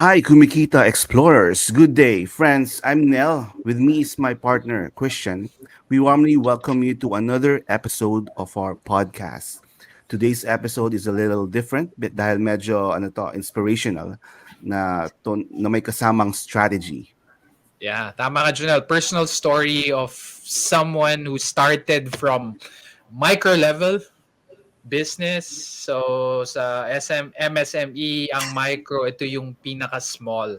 Hi, Kumikita Explorers. Good day, friends. I'm Nell. With me is my partner, Christian. We warmly welcome you to another episode of our podcast. Today's episode is a little different dahil medyo inspirational na may kasamang strategy. Yeah, tama ka, Junel. Personal story of someone who started from micro level business. So sa MSME, ang micro, ito yung pinaka-small.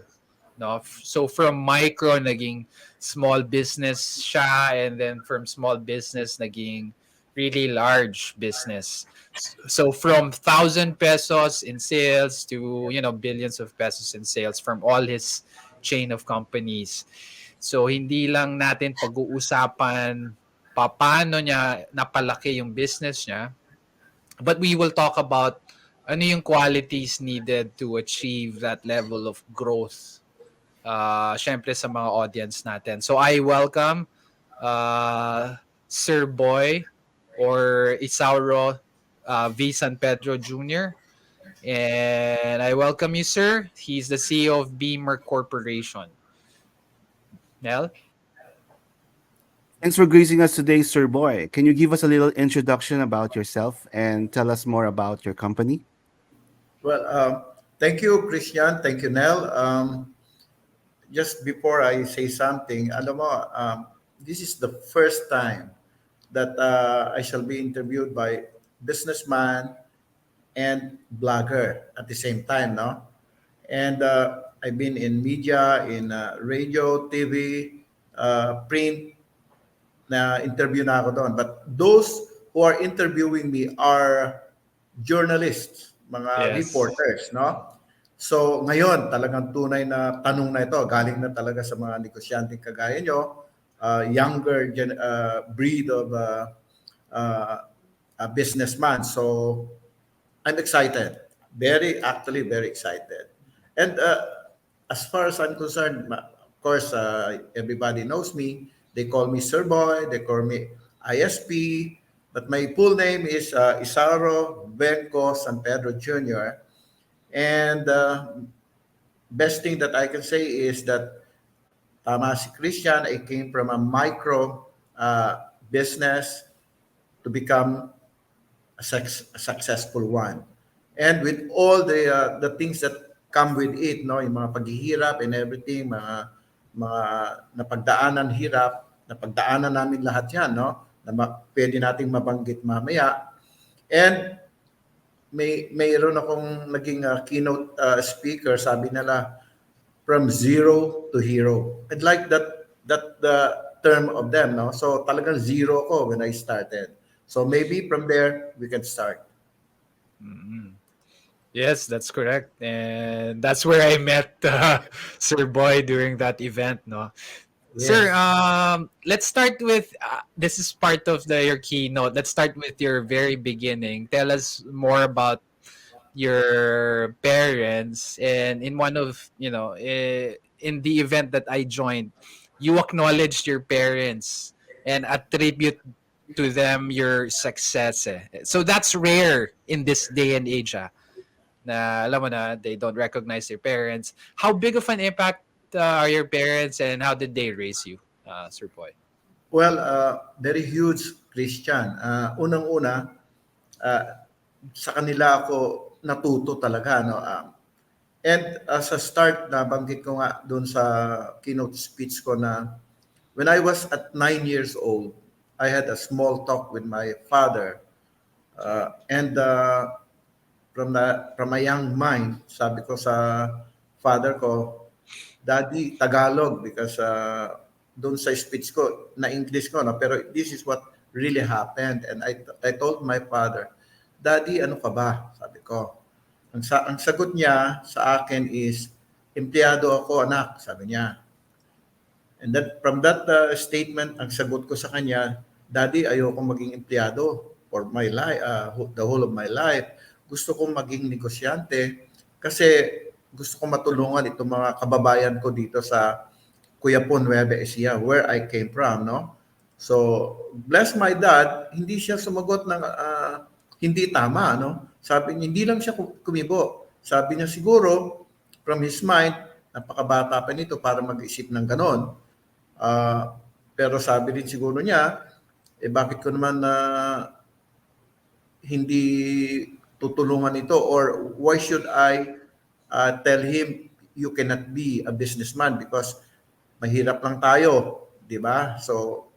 No? So from micro, naging small business siya, and then from small business, naging really large business. So from 1,000 pesos in sales to, billions of pesos in sales from all his chain of companies. So hindi lang natin pag-uusapan paano niya napalaki yung business niya, but we will talk about ano yung qualities needed to achieve that level of growth. Syempre sa mga audience natin. So I welcome Sir Boy or Isauro San Pedro Jr. And I welcome you, sir. He's the CEO of Beamer Corporation. Nel? Thanks for gracing us today, Sir Boy. Can you give us a little introduction about yourself and tell us more about your company? Well, thank you, Christian. Thank you, Nell. Just before I say something, alam mo, this is the first time that I shall be interviewed by businessman and blogger at the same time, no? And I've been in media, in radio, TV, print, na interview na ako doon. But those who are interviewing me are journalists, mga Yes. reporters, no? So ngayon, talagang tunay na tanong na ito, galing na talaga sa mga negosyanteng kagaya nyo, breed of a businessman. So I'm excited. Actually very excited. And as far as I'm concerned, of course, everybody knows me. They call me Sir Boy. They call me ISP. But my full name is Isauro San Pedro Jr. And best thing that I can say is that tama si Christian, I came from a micro business to become a successful one. And with all the things that come with it, no, yung mga paghihirap and everything, mga napagdaanan hirap, napagdaanan namin lahat 'yan, no? Pwede nating mabanggit mamaya. And mayroon akong naging keynote speaker, sabi nila from zero to hero. I'd like that the term of them, no? So talagang zero ko when I started. So maybe from there we can start. Mm-hmm. Yes, that's correct. And that's where I met Sir Boy during that event, no? Sir, Yes. let's start with this is part of your keynote. Let's start with your very beginning. Tell us more about your parents, and in one of, in the event that I joined, you acknowledged your parents and attribute to them your success. So that's rare in this day and age. Na alam mo na, they don't recognize their parents. How big of an impact are your parents, and how did they raise you, Sir Boy? Well, very huge, Christian. Unang-una, uh, sa kanila ako natuto talaga, no? And sa start, nabanggit ko nga doon sa keynote speech ko na when I was at 9 years old, I had a small talk with my father. And from a young mind, sabi ko sa father ko, Daddy, Tagalog, because doon sa speech ko, na English ko, no? Pero this is what really happened. And I told my father, Daddy, ano ka ba? Sabi ko. Ang sagot niya sa akin is, empleyado ako, anak, sabi niya. And that, from that statement, ang sagot ko sa kanya, Daddy, ayoko maging empleyado for my life, the whole of my life. Gusto kong maging negosyante kasi gusto kong matulungan itong mga kababayan ko dito sa Cuyapon, Nueva Ecija, where I came from, no? So, bless my dad, hindi siya sumagot ng hindi tama, no? Sabi niya, hindi lang siya kumibo. Sabi niya, siguro, from his mind, napakabata pa nito para mag-isip ng ganon. Ah, pero sabi din siguro niya, bakit ko naman na hindi tutulungan ito, or why should I tell him you cannot be a businessman because mahirap lang tayo, di ba? So,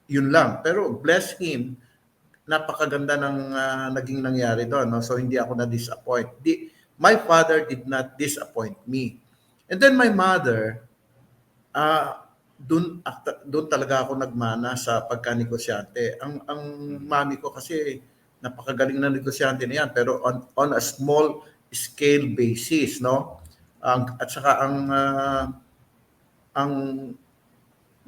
yun lang. Pero bless him, napakaganda ng naging nangyari doon. No? So, hindi ako na-disappoint. My father did not disappoint me. And then my mother, doon talaga ako nagmana sa pagka-negosyante. Ang mami ko kasi napakagaling na negosyante na yan, pero on a small scale basis, no? At saka ang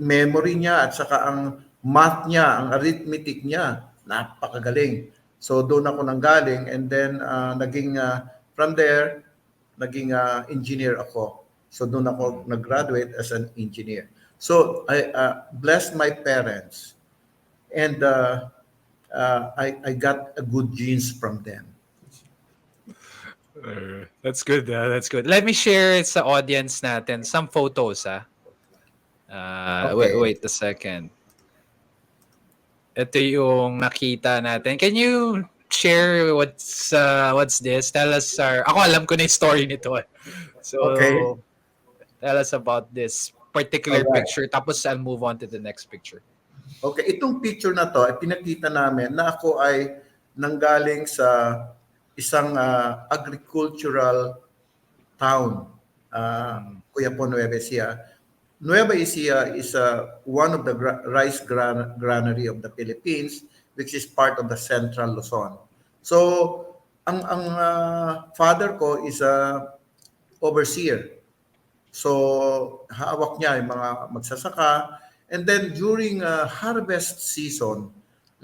memory niya at saka ang math niya, ang arithmetic niya, napakagaling. So doon ako nanggaling, and then naging from there naging engineer ako. So doon ako nag-graduate as an engineer. So I blessed my parents, and I got a good genes from them. That's good. That's good. Let me share sa audience natin some photos. Wait, Okay. wait a second. Ito yung nakita natin. Can you share what's this? Tell us ako alam ko na yung story nito. Okay. So tell us about this All particular right. picture tapos I'll move on to the next picture. Okay, itong picture na to ay pinakita namin na ako ay nanggaling sa isang agricultural town, Kuya po, Nueva Ecija. Nueva Ecija is one of the rice granary of the Philippines, which is part of the Central Luzon. So, ang father ko is a overseer. So, hawak niya yung mga magsasaka. And then, during harvest season,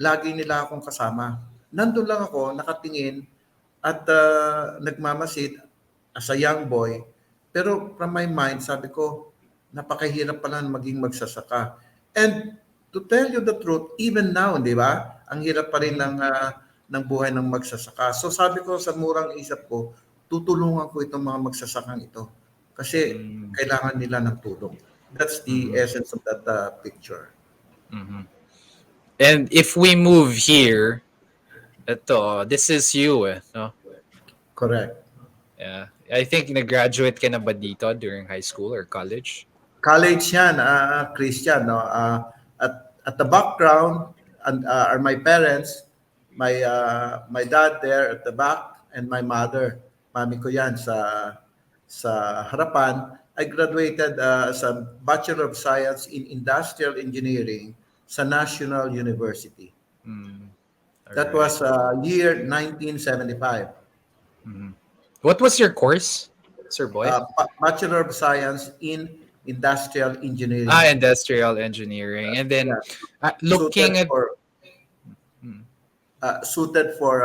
lagi nila akong kasama. Nandun lang ako, nakatingin, at nagmamasid as a young boy. Pero from my mind, sabi ko, napakahirap pala maging magsasaka. And to tell you the truth, even now, di ba? Ang hirap pa rin ng buhay ng magsasaka. So sabi ko sa murang isip ko, tutulungan ko itong mga magsasakang ito. Kasi kailangan nila ng tulong. That's the essence of that picture. And if we move here, this is you, no? Correct. Yeah. I think nag-graduate ka na ba dito during high school or college? College yan, Christian. No? At the background are my parents, my dad there at the back, and my mother. Mami ko yan sa harapan. I graduated as a Bachelor of Science in Industrial Engineering sa National University. That Alright. was year 1975. What was your course, Sir Boy? Bachelor of Science in Industrial Engineering. Industrial engineering. And then Yeah. looking at Suited for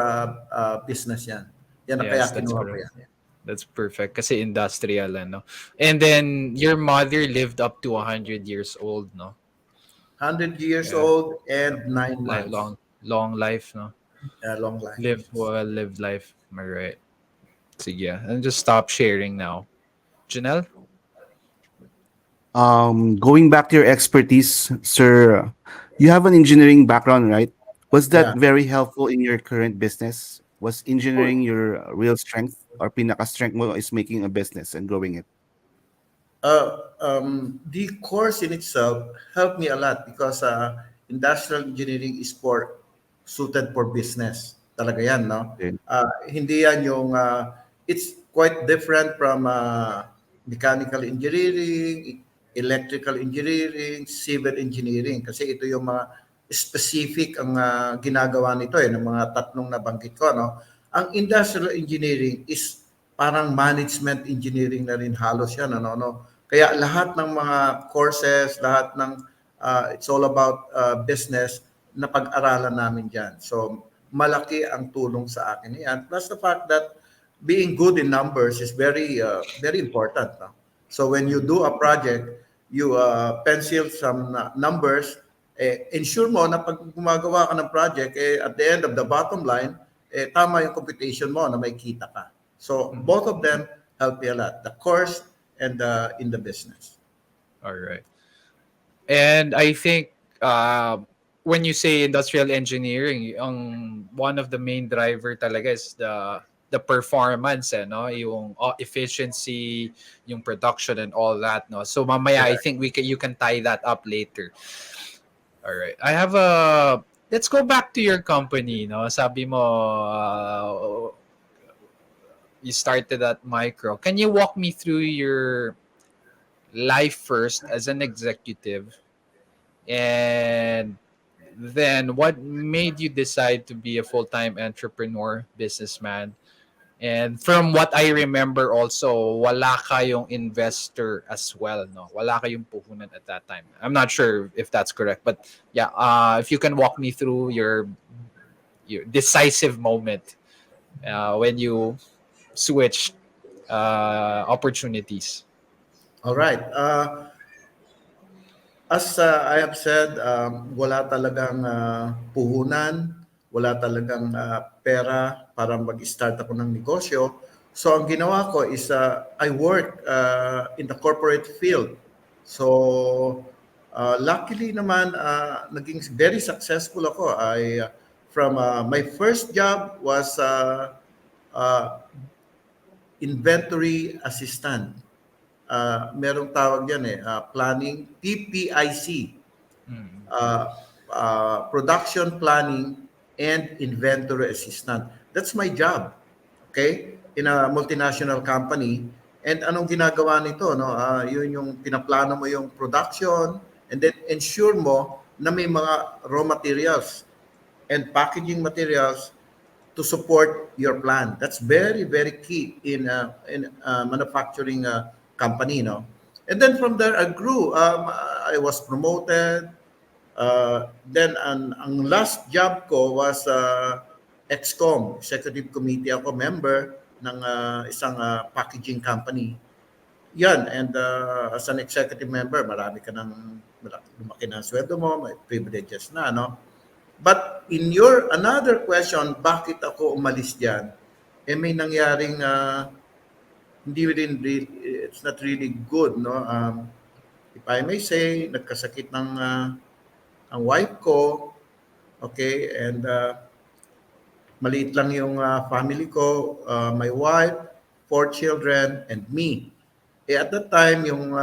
business yan. Yan ang kaya yes, that's kinuha ko correct. yan. That's perfect kasi industrial ano. And then your mother lived up to 100 years old, no? 100 years Yeah. old and 9 months. Long life, no? Long life. Lived life. Am I right? Sige, and just stop sharing now. Janelle? Going back to your expertise, sir, you have an engineering background, right? Was that Yeah. very helpful in your current business? Was engineering your real strength, or pinaka-strength mo is making a business and growing it? The course in itself helped me a lot because industrial engineering is suited for business. Talaga yan, no? Then, Hindi yan yung, it's quite different from mechanical engineering, electrical engineering, civil engineering. Kasi ito yung mga specific ang ginagawa nito ng mga tatlong nabanggit ko, no? Ang industrial engineering is parang management engineering na rin halos yan, ano, no? Kaya lahat ng mga courses, lahat ng it's all about business na pag-aralan namin diyan. So malaki ang tulong sa akin yan. Plus the fact that being good in numbers is very important, no? So when you do a project, you pencil some numbers, ensure mo na pag gumagawa ka ng project, at the end of the bottom line, tama yung computation mo na may kita ka. So both of them help me a lot. The course and in the business. All right. And I think when you say industrial engineering, one of the main driver talaga is the performance, no? Yung efficiency, yung production and all that, no? So mamaya I Correct. think you can tie that up later. All right. I have a Let's go back to your company, no? Sabi mo you started at Micro. Can you walk me through your life first as an executive, and then what made you decide to be a full-time entrepreneur, businessman? And from what I remember also, wala kayong investor as well, no? Wala kayong puhunan at that time. I'm not sure if that's correct, but yeah, if you can walk me through your decisive moment when you switched opportunities. All right. As I have said, wala talagang puhunan, wala talagang pera para mag-start ako ng negosyo. So ang ginawa ko is I work in the corporate field. So luckily naman, naging very successful ako. From my first job was inventory assistant. Merong tawag yan planning, PPIC, Mm. production planning and inventory assistant. That's my job, okay, in a multinational company. And anong ginagawa nito, no? Yun yung pinaplano mo yung production and then ensure mo na may mga raw materials and packaging materials to support your plan. That's very, very key in manufacturing company, no? And then from there, I grew. I was promoted. Then ang last job ko was EXCOM, Executive Committee ako member ng isang packaging company. Yan, and as an executive member, marami ka ng lumaki na ang sweldo mo, may privileges na, no? But in your another question, bakit ako umalis diyan? Eh may nangyaring hindi rin it's not really good, no? If I may say, nagkasakit ng ang wife ko, okay? And maliit lang yung family ko, my wife, four children, and me. Eh at that time, yung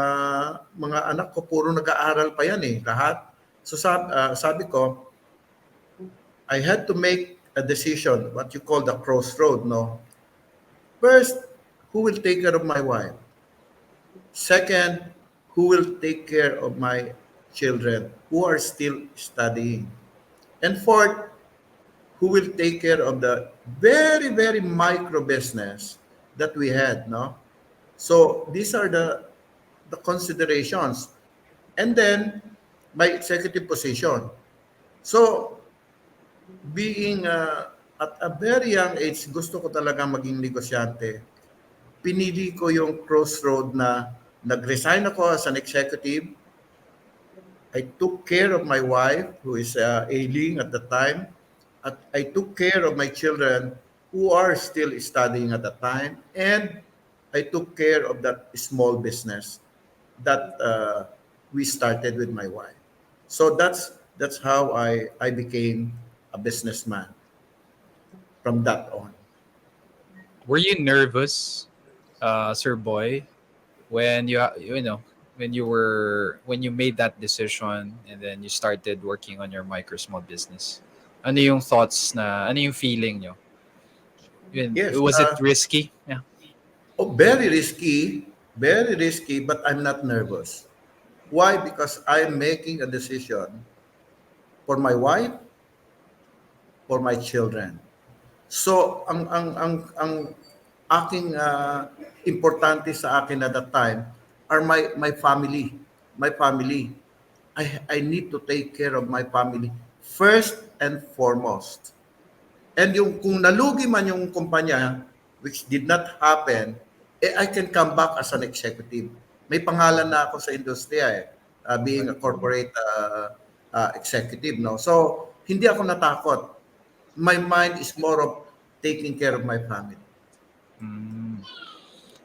mga anak ko puro nag-aaral pa yan lahat. So sabi ko, I had to make a decision, what you call the crossroad, no? First, who will take care of my wife? Second, who will take care of my children who are still studying? And fourth, who will take care of the very, very micro business that we had, no? So these are the considerations. And then my executive position. So being at a very young age, gusto ko talaga maging negosyante. Pinili ko yung crossroad na nag-resign ako as an executive. I took care of my wife, who is ailing at the time. At I took care of my children, who are still studying at the time. And I took care of that small business that we started with my wife. So that's how I became a businessman from that on. Were you nervous, Sir Boy, when you know when you made that decision and then you started working on your micro small business? Ano yung thoughts na ano yung feeling nyo? Yes. Was it risky? Yeah. Oh, very risky, but I'm not nervous. Why? Because I'm making a decision for my wife, for my children. So ang aking importante sa akin at that time are my family. My family. I need to take care of my family first and foremost. And yung kung nalugi man yung kumpanya, which did not happen, I can come back as an executive. May pangalan na ako sa industriya being a corporate executive, no? So, hindi ako natakot. My mind is more of taking care of my family. Mm.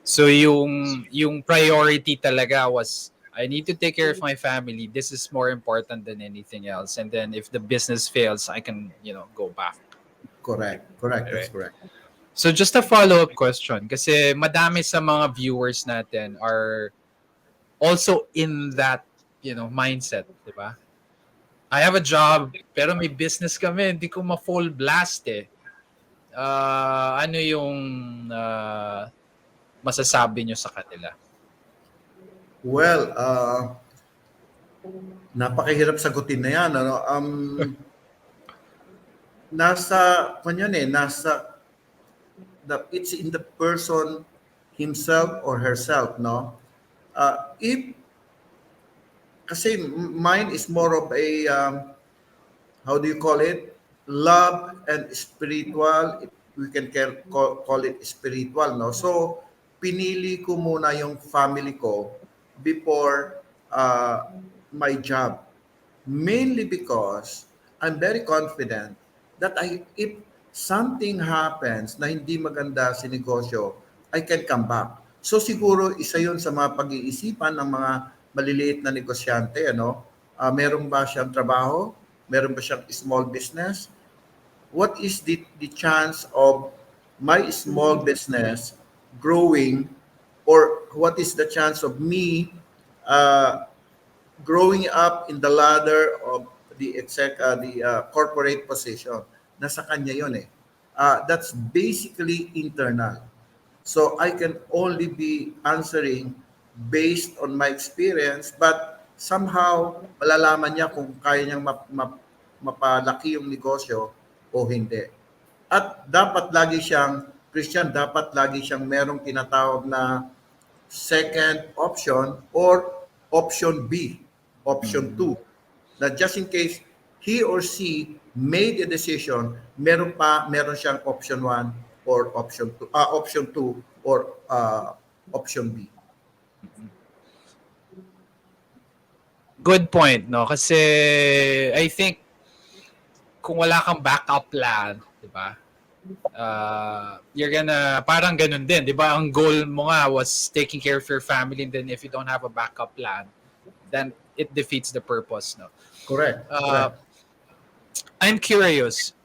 So yung priority talaga was I need to take care of my family. This is more important than anything else. And then if the business fails, I can, go back. Correct. Correct. That's Right. correct. So just a follow-up question kasi madami sa mga viewers natin are also in that, mindset, 'di ba? I have a job pero may business kami, hindi ko ma-full blast eh. Ano yung masasabi nyo sa kanila? Well, napakahirap sagutin na yan. Ano? Nasa, kanyan eh, nasa, it's in the person himself or herself, no? If, kasi mine is more of a, how do you call it? Love and spiritual. We can call it spiritual, no? So, pinili ko muna yung family ko before my job. Mainly because I'm very confident that if something happens na hindi maganda sa negosyo, I can come back. So siguro isa yun sa mga pag-iisipan ng mga maliliit na negosyante. Ano? Meron ba siyang trabaho? Meron ba siyang small business? What is the chance of my small business growing, or what is the chance of me uh, growing up in the ladder of the corporate position? Nasa kanya yon eh. That's basically internal. So I can only be answering based on my experience, but somehow malalaman niya kung kaya niyang mapalaki yung negosyo o hindi. At dapat lagi siyang, Christian, dapat lagi siyang merong tinatawag na second option or option B, option 2. Na just in case he or she made a decision, meron siyang option 1 or option 2 or option B. Good point, no? Kasi I think kung wala kang backup plan, 'di ba? You're gonna parang ganun din, 'di ba? Ang goal mo nga was taking care of your family, and then if you don't have a backup plan, then it defeats the purpose, no? Correct. Uh, Correct. I'm curious.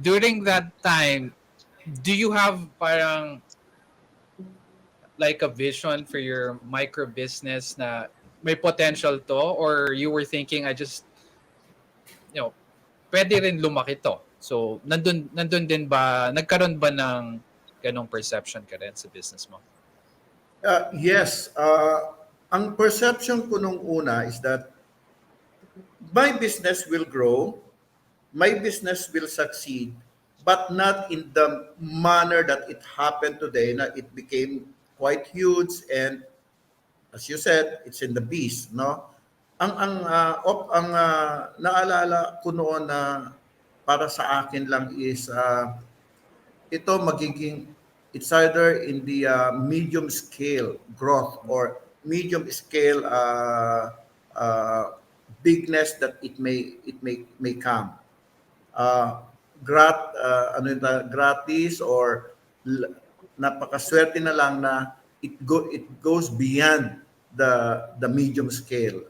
During that time, do you have parang like a vision for your micro business na may potential to, or you were thinking I just pwede rin lumaki to. So nandun din ba nagkaroon ba ng ganong perception ka rin sa business mo? Yes. Ang perception ko nung una is that my business will grow, my business will succeed, but not in the manner that it happened today, na it became quite huge, and as you said, it's in the beast, no? Ang naalala ko noon na para sa akin lang is ito magiging, it's either in the medium scale growth or medium scale bigness that it may come. uh, gratis or napakaswerte na lang na it goes beyond the medium scale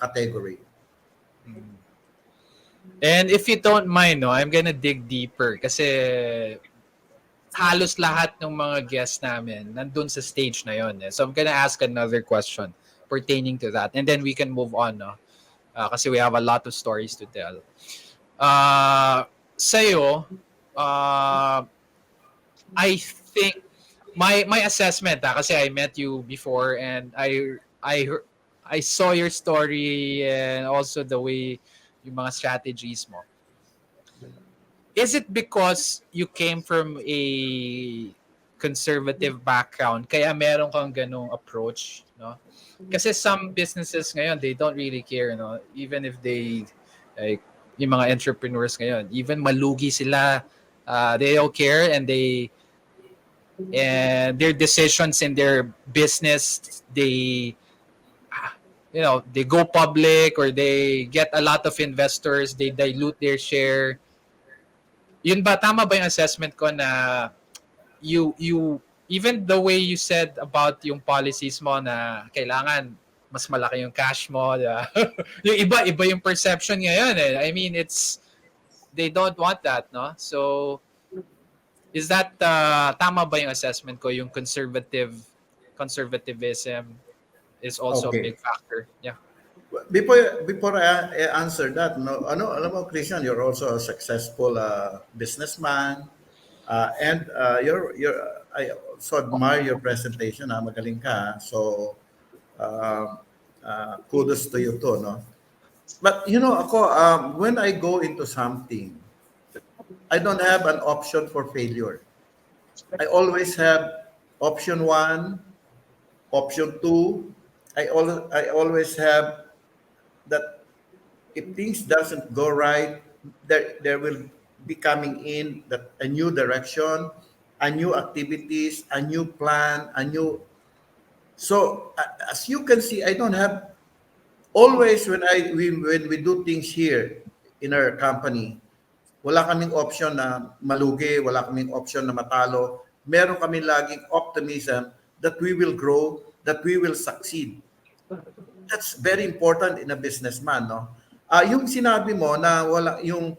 category. And if you don't mind, no, I'm gonna dig deeper kasi halos lahat ng mga guests namin nandun sa stage na yon. So I'm gonna ask another question pertaining to that, and then we can move on, no? Kasi we have a lot of stories to tell. Sa'yo, I think my assessment, kasi I met you before and I saw your story and also the way yung mga strategies mo. Is it because you came from a conservative background kaya meron kang ganong approach, no? Kasi some businesses ngayon, they don't really care, no? Even if they, like, yung mga entrepreneurs ngayon, even malugi sila, they don't care, and their decisions in their business, they go public or they get a lot of investors, they dilute their share. Yun ba, tama ba yung assessment ko na you even the way you said about yung policies mo na kailangan mas malaki yung cash mo, di ba? Yung iba yung perception ngayon eh. I mean, it's they don't want that, no? So is that tama ba yung assessment ko, yung conservatism is also a Okay. big factor. Yeah. Before I answer that, no, alam mo, Christian, you're also a successful businessman, and I also admire your presentation. Magaling ka. So, uh, kudos to you too, no? But ako, when I go into something, I don't have an option for failure. I always have option one, option two. I always have that if things doesn't go right, there will be coming in that a new direction, a new activities, a new plan, a new. So as you can see, I don't have always when we do things here in our company. Wala kaming option na malugi, wala kaming option na matalo. Meron kami laging optimism that we will grow, that we will succeed. That's very important in a businessman, no? Yung sinabi mo na wala yung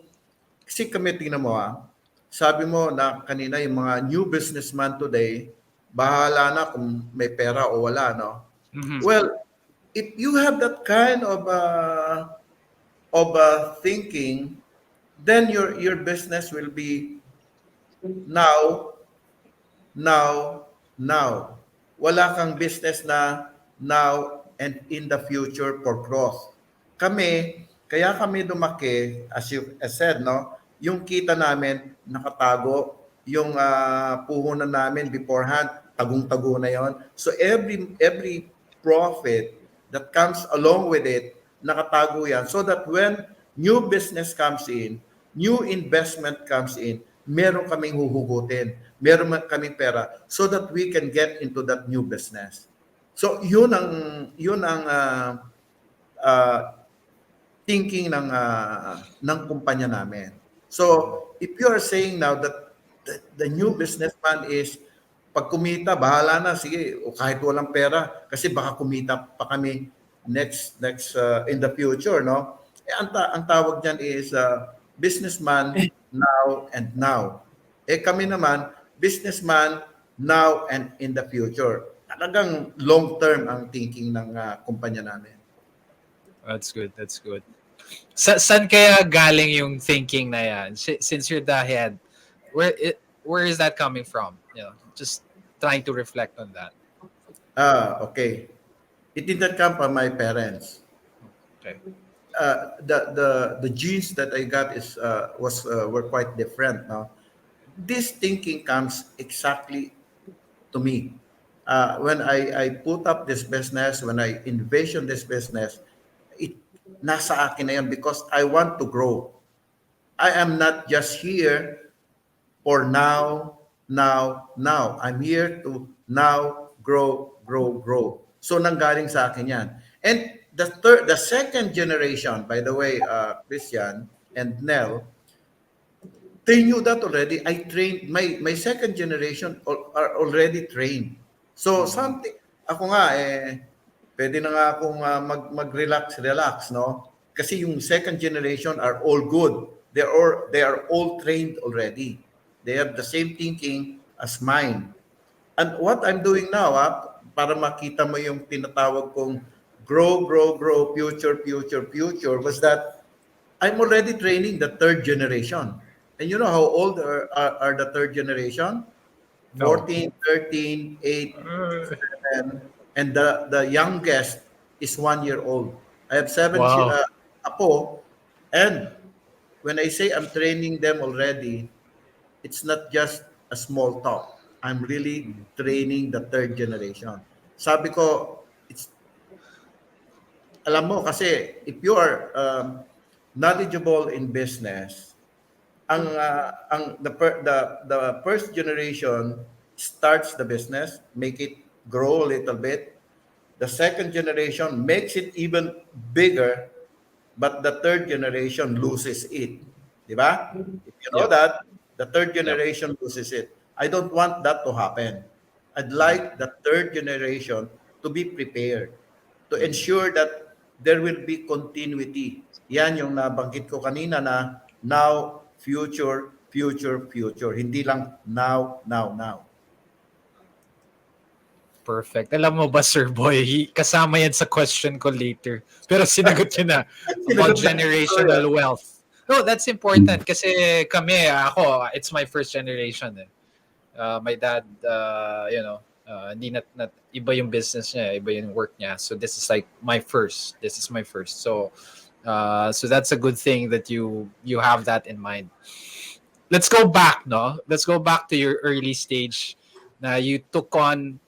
kasi kami tingnan mo sabi mo na kanina yung mga new businessman today, bahala na kung may pera o wala, no? Mm-hmm. Well, if you have that kind of thinking, then your business will be now now, now. Wala kang business na now and in the future for growth. Kaya kami lumaki, as you as said, no? Yung kita namin nakatago, yung puhunan namin beforehand, tagong-tago na yon. So every profit that comes along with it, nakatago yan. So that when new business comes in, new investment comes in, meron kaming huhugutin, meron kaming pera so that we can get into that new business. So yun ang uh, thinking ng kumpanya namin. So if you are saying now that the new businessman is pag kumita, bahala na, sige, o kahit walang pera, kasi baka kumita pa kami next in the future, no? Ang tawag diyan is businessman now and now. Kami naman, businessman now and in the future. Talagang long term ang thinking ng kumpanya namin. That's good. That's good. Saan kaya galing yung thinking na yan? Since you're the head, where is that coming from? You know, just trying to reflect on that. Okay. It did not come from my parents. Okay. The genes that I got were quite different. Now, this thinking comes exactly to me. When I put up this business, when I envision this business, it nasa akin na yan because I want to grow. I am not just here for now. I'm here to now grow. So nanggaling sa akin yan. And the second generation, by the way, Christian and Nell, they knew that already. I trained my second generation are already trained. So something ako nga pwede na nga akong mag-relax, no? Kasi yung second generation are all good. They are all trained already. They have the same thinking as mine. And what I'm doing now, para makita mo yung tinatawag kong grow, future, was that I'm already training the third generation. And you know how old are the third generation? No. 14, 13, 8, 7, and the youngest is 1 year old. I have seven Wow. apo, and when I say I'm training them already, it's not just a small talk. I'm really training the third generation. Sabi ko, it's alam mo kasi if you are knowledgeable in business, the first generation starts the business, make it grow a little bit. The second generation makes it even bigger, but the third generation loses it. Di ba? If you know Yep. that, the third Yep. generation loses it. I don't want that to happen. I'd like the third generation to be prepared to ensure that there will be continuity. Yan yung nabanggit ko kanina na now, future, future, future. Hindi lang now, now, now. Perfect. Alam mo ba, Sir Boy, kasama yan sa question ko later. Pero sinagot yun na about Sinagot na. Sorry, generational wealth. No, that's important kasi kami, ako, it's my first generation. Eh. My dad, hindi iba yung business niya, iba yung work niya. So this is like my first. This is my first. So that's a good thing that you have that in mind. Let's go back, no? Let's go back to your early stage na you took on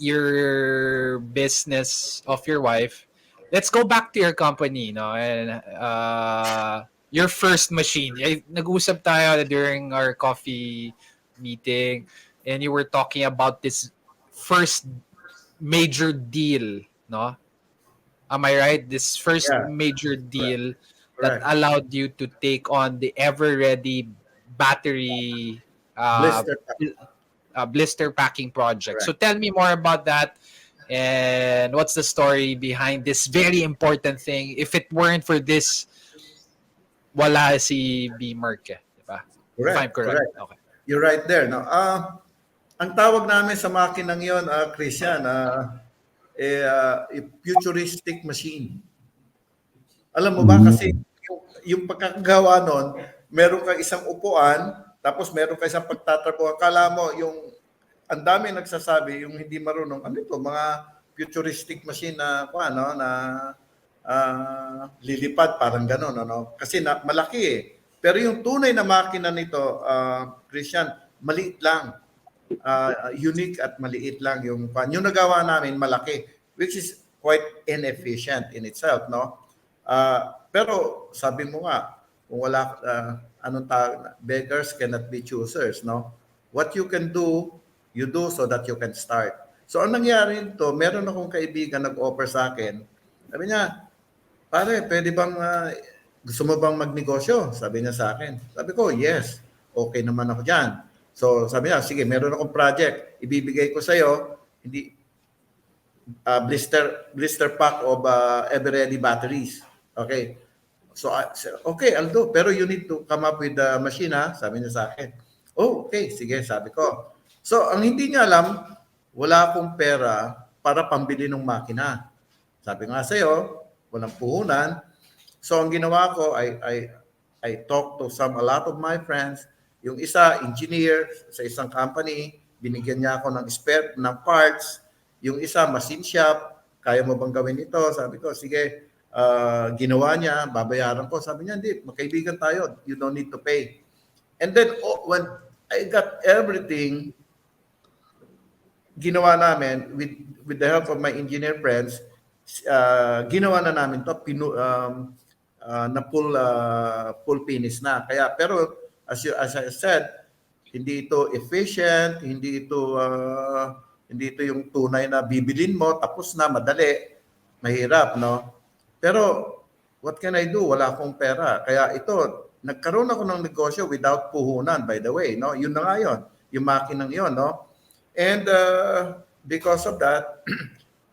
your business of your wife. Let's go back to your company, no? And your first machine. Nag-usap tayo during our coffee meeting and you were talking about this first major deal, no? Am I right? This first Yeah, major correct. deal that Correct. allowed you to take on the ever ready battery Blister. blister packing project. So Correct. tell me more about that and what's the story behind this very important thing. If it weren't for this, wala si B. Merck, di ba? If I'm Correct. correct. Correct. Okay. You're right there. No? Ang tawag namin sa makinang yon, Christian, a futuristic machine. Alam mo ba kasi yung pagkakagawa nun, meron kang isang upuan, tapos meron kang isang pagtatrapo. Akala mo yung ang dami nagsasabi yung hindi marunong, ano ito, mga futuristic machine na ano na lilipad parang gano'n ano. Kasi malaki eh. Pero yung tunay na makina nito, Christian, maliit lang. Unique at maliit lang yung nagawa namin malaki, which is quite inefficient in itself, no? Pero sabi mo nga, kung wala, anong tawag, beggars cannot be choosers, no? What you can do, you do so that you can start. So, ang nangyari nito, meron akong kaibigan nag-offer sa akin. Sabi niya, pare, pwede bang, gusto mo bang magnegosyo? Sabi niya sa akin. Sabi ko, yes. Okay naman ako dyan. So, sabi niya, sige, meron akong project. Ibibigay ko sa'yo, hindi, blister pack of ever-ready batteries. Okay. So, okay, I'll do. Pero you need to come up with the machine, ha? Sabi niya sa akin. Oh, okay. Sige, sabi ko. So, ang hindi niya alam, wala akong pera para pambili ng makina. Sabi nga sa'yo, walang puhunan. So, ang ginawa ko, I talked to a lot of my friends. Yung isa, engineer sa isang company, binigyan niya ako ng spare, ng parts. Yung isa, machine shop, kaya mo bang gawin ito? Sabi ko, sige, ginawa niya, babayaran ko. Sabi niya, hindi, magkaibigan tayo. You don't need to pay. And then, when I got everything, ginawa namin, with the help of my engineer friends, ginawa na namin to na full finish na. Kaya, pero, as I said, hindi ito efficient, hindi ito yung tunay na bibilin mo, tapos na, madali, mahirap, no? Pero, what can I do? Wala akong pera. Kaya ito, nagkaroon ako ng negosyo without puhunan, by the way, no? Yun na nga yun, yung makinang yun, no? And because of that,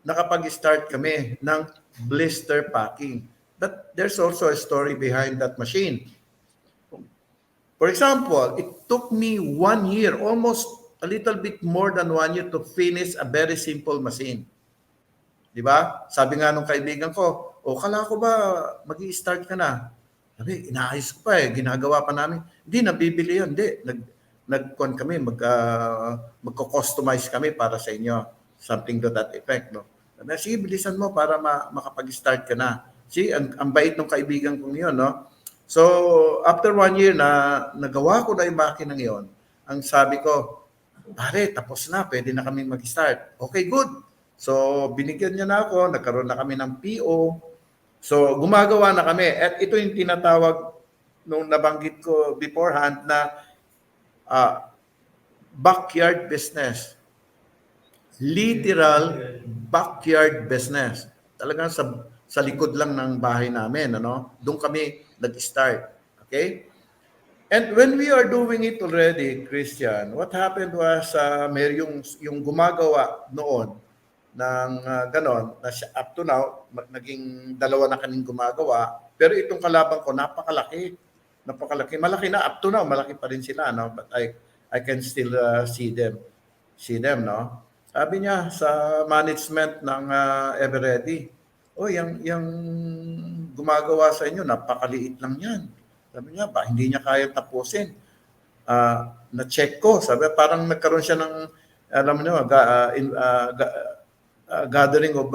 nakapag-start kami ng blister packing. But there's also a story behind that machine. For example, it took me 1 year, almost a little bit more than 1 year to finish a very simple machine. Di ba? Sabi nga nung kaibigan ko, kala ko ba mag-i-start ka na? Sabi, inaayos ko pa ginagawa pa namin. Hindi, nabibili yun. Hindi, nag-con kami, magko-customize kami para sa inyo. Something to that effect, no? Sabi, sige, bilisan mo para makapag-start ka na. See, ang bait ng kaibigan kong yun, no? So, after 1 year na nagawa ko na yung makinang yon, ang sabi ko, pare, tapos na, pwede na kami mag-start. Okay, good. So, binigyan niya na ako, nagkaroon na kami ng PO. So, gumagawa na kami. At ito yung tinatawag nung nabanggit ko beforehand na backyard business. Literal backyard business. Talagang sa likod lang ng bahay namin, ano? Doon kami nag-start. Okay? And when we are doing it already, Christian, what happened was may yung gumagawa noon ng ganon, na up to now, naging dalawa na kaning gumagawa. Pero itong kalaban ko, napakalaki. Napakalaki. Malaki na, up to now, malaki pa rin sila. No? But I can still see them, no? Sabi niya sa management ng Everready, oh, yung gumagawa sa inyo, napakaliit lang yan. Sabi niya, ba, hindi niya kaya tapusin. Na-check ko. Sabi, parang nagkaroon siya ng, alam niyo, gathering of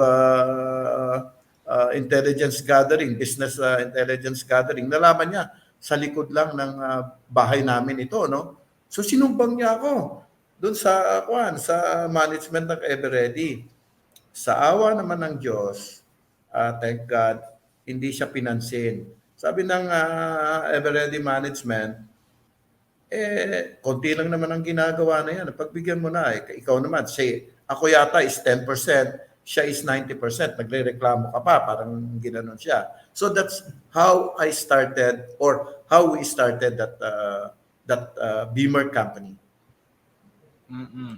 intelligence gathering, business intelligence gathering. Nalaman niya, sa likod lang ng bahay namin ito, no? So, sinumbang niya ako doon sa management ng Everready. Sa awa naman ng Diyos, thank God, hindi siya pinansin. Sabi ng Everready management, konti lang naman ang ginagawa na yan. Pagbigyan mo na, ikaw naman, say, ako yata is 10%, siya is 90%, nagre-reklamo ka pa, parang ginanon siya. So that's how I started, or how we started that Beamer company.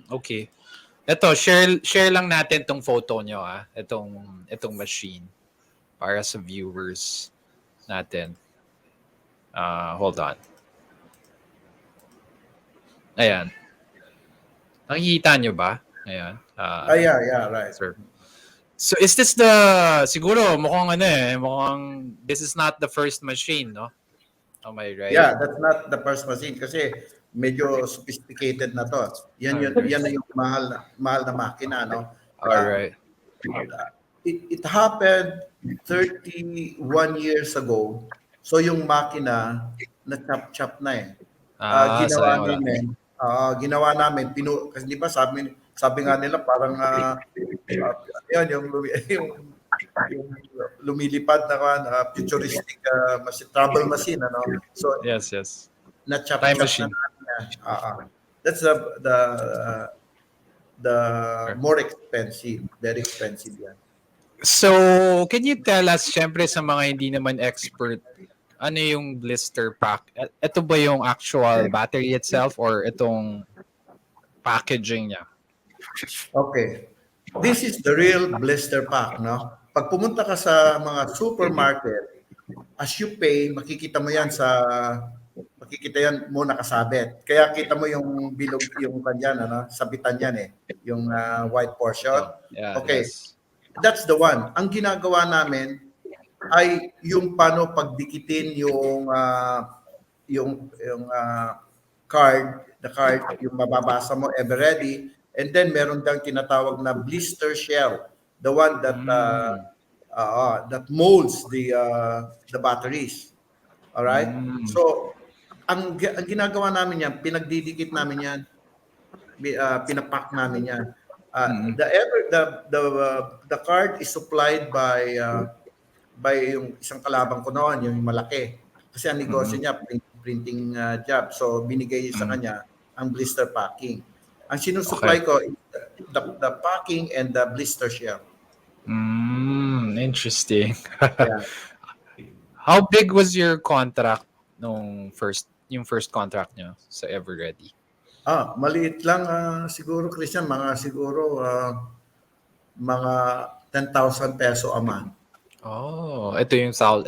Okay. Ito, share lang natin tong photo nyo, itong machine para sa viewers natin. Hold on. Ayan. Nakikita nyo ba? Ayan. Yeah, right. Sir. So is this siguro mukhang this is not the first machine, no? Am I right? Yeah, that's not the first machine kasi medyo sophisticated na to. Yan na yung mahal na makina, no? All right. It happened 31 years ago. So yung makina na chop-chop na eh. Ginawa namin kasi di ba sabi nga nila parang yung lumilipad na futuristic travel machine, ano. So yes. na chop Time machine. That's the more expensive, very expensive yan. So, can you tell us, syempre sa mga hindi naman expert, ano yung blister pack? Ito ba yung actual battery itself or itong packaging niya? Okay. This is the real blister pack, no? Pag pumunta ka sa mga supermarket, as you pay, makikita yan mo nakasabit. Kaya kita mo yung bilog, yung kanyan, ano, sabitan yan eh, yung white portion. Yeah, okay. Yes. That's the one. Ang ginagawa namin ay yung paano pagdikitin yung the card, yung mababasa mo ever ready, and then meron dang tinatawag na blister shell, the one that that molds the batteries. All right? So ang ginagawa namin yan, pinagdidikit namin yan, pinapack namin yan. The card is supplied by yung isang kalabang ko noon, yung malaki. Kasi ang negosyo niya, printing job. So, binigay sa kanya ang blister packing. Ang sinusupply ko is the packing and the blister shell. Interesting. Yeah. How big was your contract yung first contract nyo sa Everready? Maliit lang siguro, Christian, mga 10,000 peso a month. Ito yung 1,000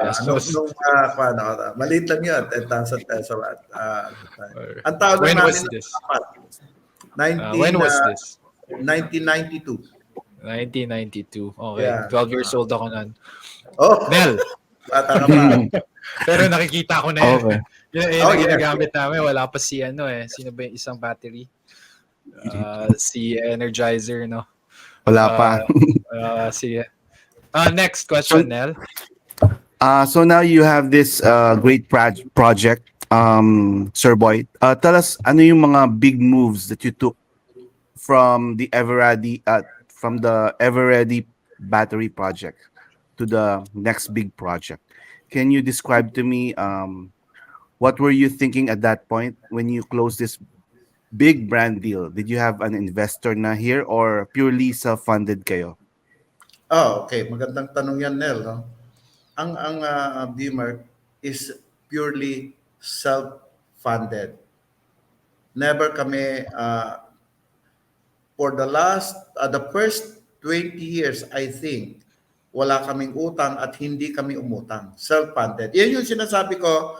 pesos. Maliit lang yun, 10,000 peso. Ang tawag When namin was this? When was this? 1992. 1992. Okay. Yeah. 12 years old ako nun. Oh, Nel. bata ka pa. Pero nakikita ko na yun. Okay. Yung ginagamit namin, wala pa sino ba yung isang battery? Si Energizer, no? Wala pa. Next question, Nel. So now you have this great project, Sir Boy. Tell us, ano yung mga big moves that you took from the Everready battery project to the next big project? Can you describe to me what were you thinking at that point when you closed this big brand deal? Did you have an investor na here or purely self-funded kayo? Okay. Magandang tanong yan, Nel. No? Ang Beamer is purely self-funded. Never kami, for the first 20 years, I think, wala kaming utang at hindi kami umutang. Self-funded. Yan yung sinasabi ko,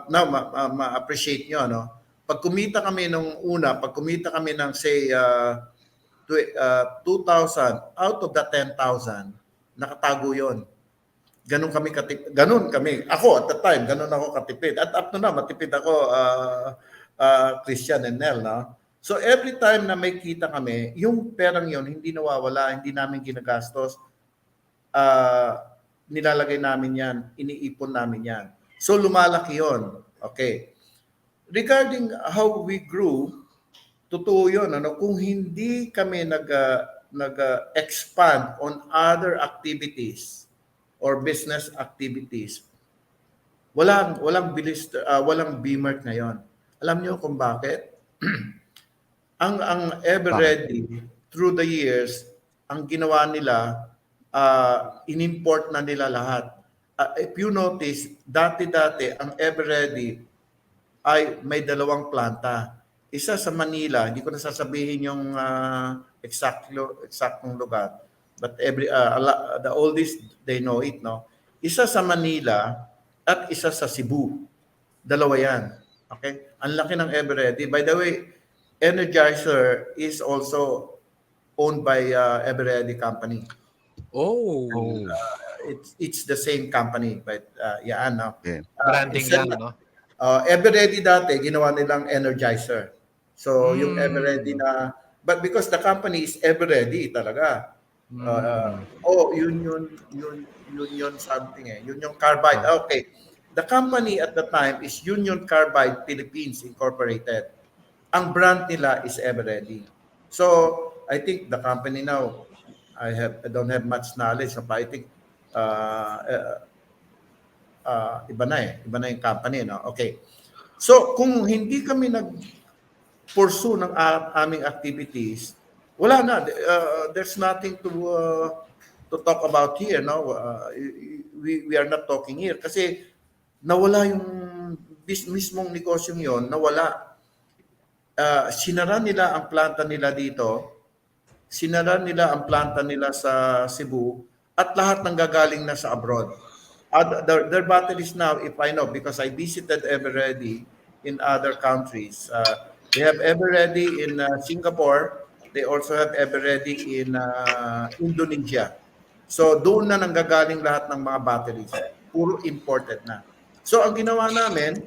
now, ma-appreciate nyo, no? Pag kumita kami nung una, pag kumita kami ng, say, 2,000, out of the 10,000, nakatago yon. Ganun kami. Ako at the time, ganun ako katipid. At up to now, matipid ako, Christian and Nel, no? So every time na may kita kami, yung perang yon hindi nawawala, hindi namin ginagastos, nilalagay namin yan, iniipon namin yan. So lumalaki yon. Okay. Regarding how we grew, totoo yun. Ano? Kung hindi kami nag-expand on other activities or business activities, walang BMart ngayon. Alam niyo kung bakit? ang Ever Bakit? Ready through the years, ang ginawa nila, in-import na nila lahat. If you notice, dati-dati ang Ever Ready ay may dalawang planta. Isa sa Manila, hindi ko na sasabihin yung eksaktong lugar, but the oldest they know it, no? Isa sa Manila at isa sa Cebu. Dalawa yan. Okay? Ang laki ng Everready. By the way, Energizer is also owned by Everready Company. Oh, It's the same company, but yan, no? Okay. branding lang, no? Everready dati, ginawa nilang Energizer. So, yung Everready Mm. but because the company is Everready talaga. Mm. Union something eh. Union Carbide. Okay. The company at the time is Union Carbide Philippines Incorporated. Ang brand nila is Everready. So, I think the company now, I don't have much knowledge, but I think iba na eh. Iba na yung company, no? Okay. So, kung hindi kami pursue ng aming activities, wala na. There's nothing to talk about here, no? We are not talking here kasi nawala yung mismong negosyong yon, nawala. Sinara nila ang planta nila dito, sinara nila ang planta nila sa Cebu, at lahat ng gagaling na sa abroad. Their batteries now, if I know, because I visited Everready in other countries, they have Everready in Singapore. They also have Everready in Indonesia. So doon na nanggagaling lahat ng mga batteries. Puro imported na. So ang ginawa namin,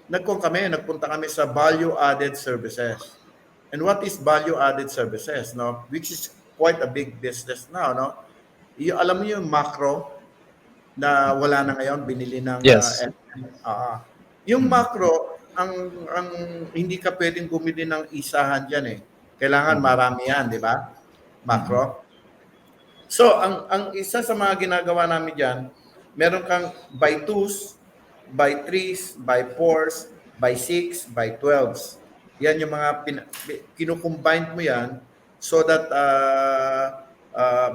nagpunta kami sa value-added services. And what is value-added services, no? Which is quite a big business now, no? Alam mo yung macro na wala na ngayon, binili ng Yes. yung macro, ang hindi ka pwedeng bumili ng isahan diyan eh. Kailangan marami yan, di ba? Macro. So, ang isa sa mga ginagawa namin diyan, meron kang by 2s, by 3s, by 4s, by 6, by 12s. Yan yung mga kinukombine mo yan so that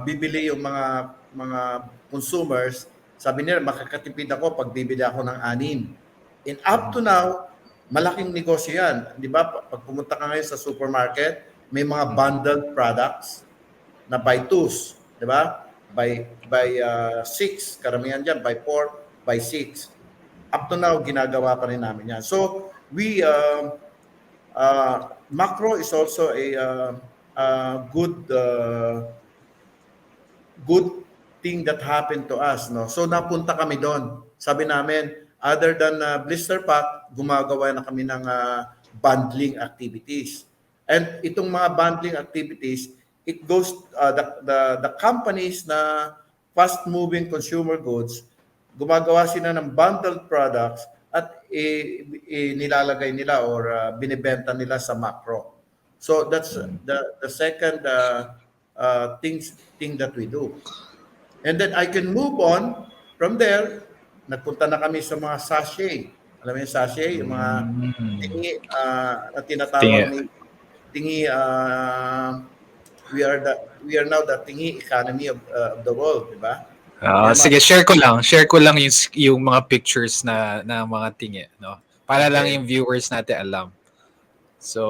bibili yung mga consumers. Sabi nila, makakatipid ako pag bibili ako ng 6. And up to now, malaking negosyo yan. Di ba? Pag pumunta ka ngayon sa supermarket, may mga bundled products na by 2s. Di ba? By 6, karamihan dyan, by 4, by 6. Up to now, ginagawa pa rin namin yan. So, macro is also a good thing that happened to us, no? So napunta kami doon. Sabi namin, other than blister pack, gumagawa na kami ng bundling activities. And itong mga bundling activities, it goes the companies na fast-moving consumer goods, gumagawa sila ng bundled products at nilalagay nila or binibenta nila sa macro. So that's the second thing that we do. And then I can move on from there. Nagpunta na kami sa mga sachet. Alam mo yung sachet? Yung mga tingi na tinatawag ni tingi. We are now the tingi economy of the world, di ba? Yan mga Sige, share ko lang yung mga pictures na mga tingi, no? Para lang okay. yung viewers natin alam. So,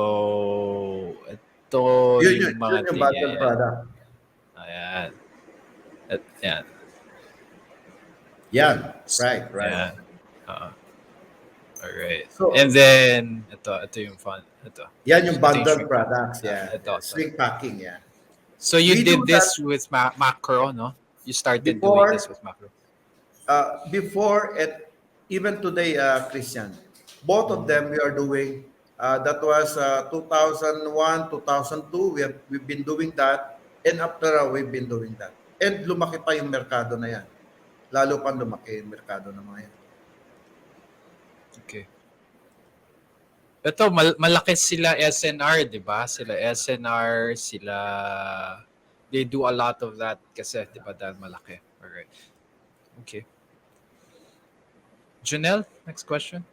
ito yung Yun mga yung tingi. bundle product. Ayan. Ayan. Yan. Right, right. Ayan. Uh, alright. And So, then, ito yung fun. yan yung Ito yung bundle shrimp. products. Yeah. Ito. Swing packing. Yeah. So you We do did this that with macro, no? You started doing this before, with macro. before and even today, Christian. Both of them we are doing. That was 2001, 2002. We've been doing that. And after we've been doing that. And lumaki pa yung merkado na yan. Lalo pa lumaki yung merkado ng mga yan. Okay. Ito, malaki sila SNR, di ba? Sila SNR, they do a lot of that kasi, di ba, dahil malaki. Alright. Okay. Janelle, next question.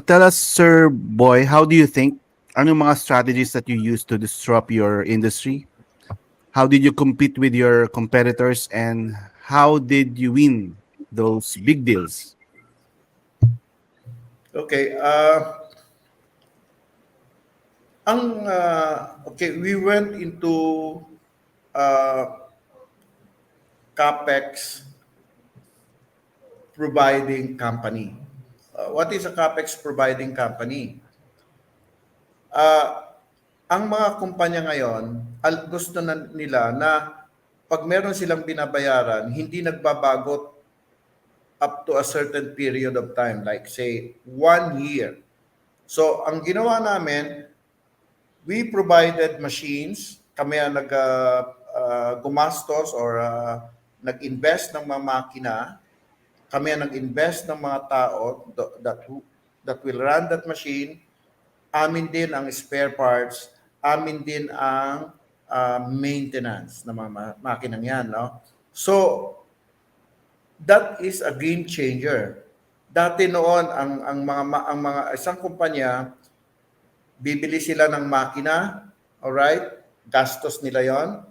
Tell us, Sir Boy, how do you think? Ano yung mga strategies that you use to disrupt your industry? How did you compete with your competitors, and how did you win those big deals? Okay. Okay, we went into uh, capex providing company. What is a capex providing company? Uh, ang mga kumpanya ngayon, gusto na nila na pag meron silang binabayaran, hindi nagbabago up to a certain period of time, like say 1 year. So, ang ginawa namin, we provided machines, kami ang gumastos or nag-invest ng mga makina, kami ang nag-invest ng mga tao that will run that machine, amin din ang spare parts, amin din ang maintenance ng mga makinang yan. No? So, that is a game changer. Dati noon, ang mga isang kumpanya, bibili sila ng makina, alright? Gastos nila yon.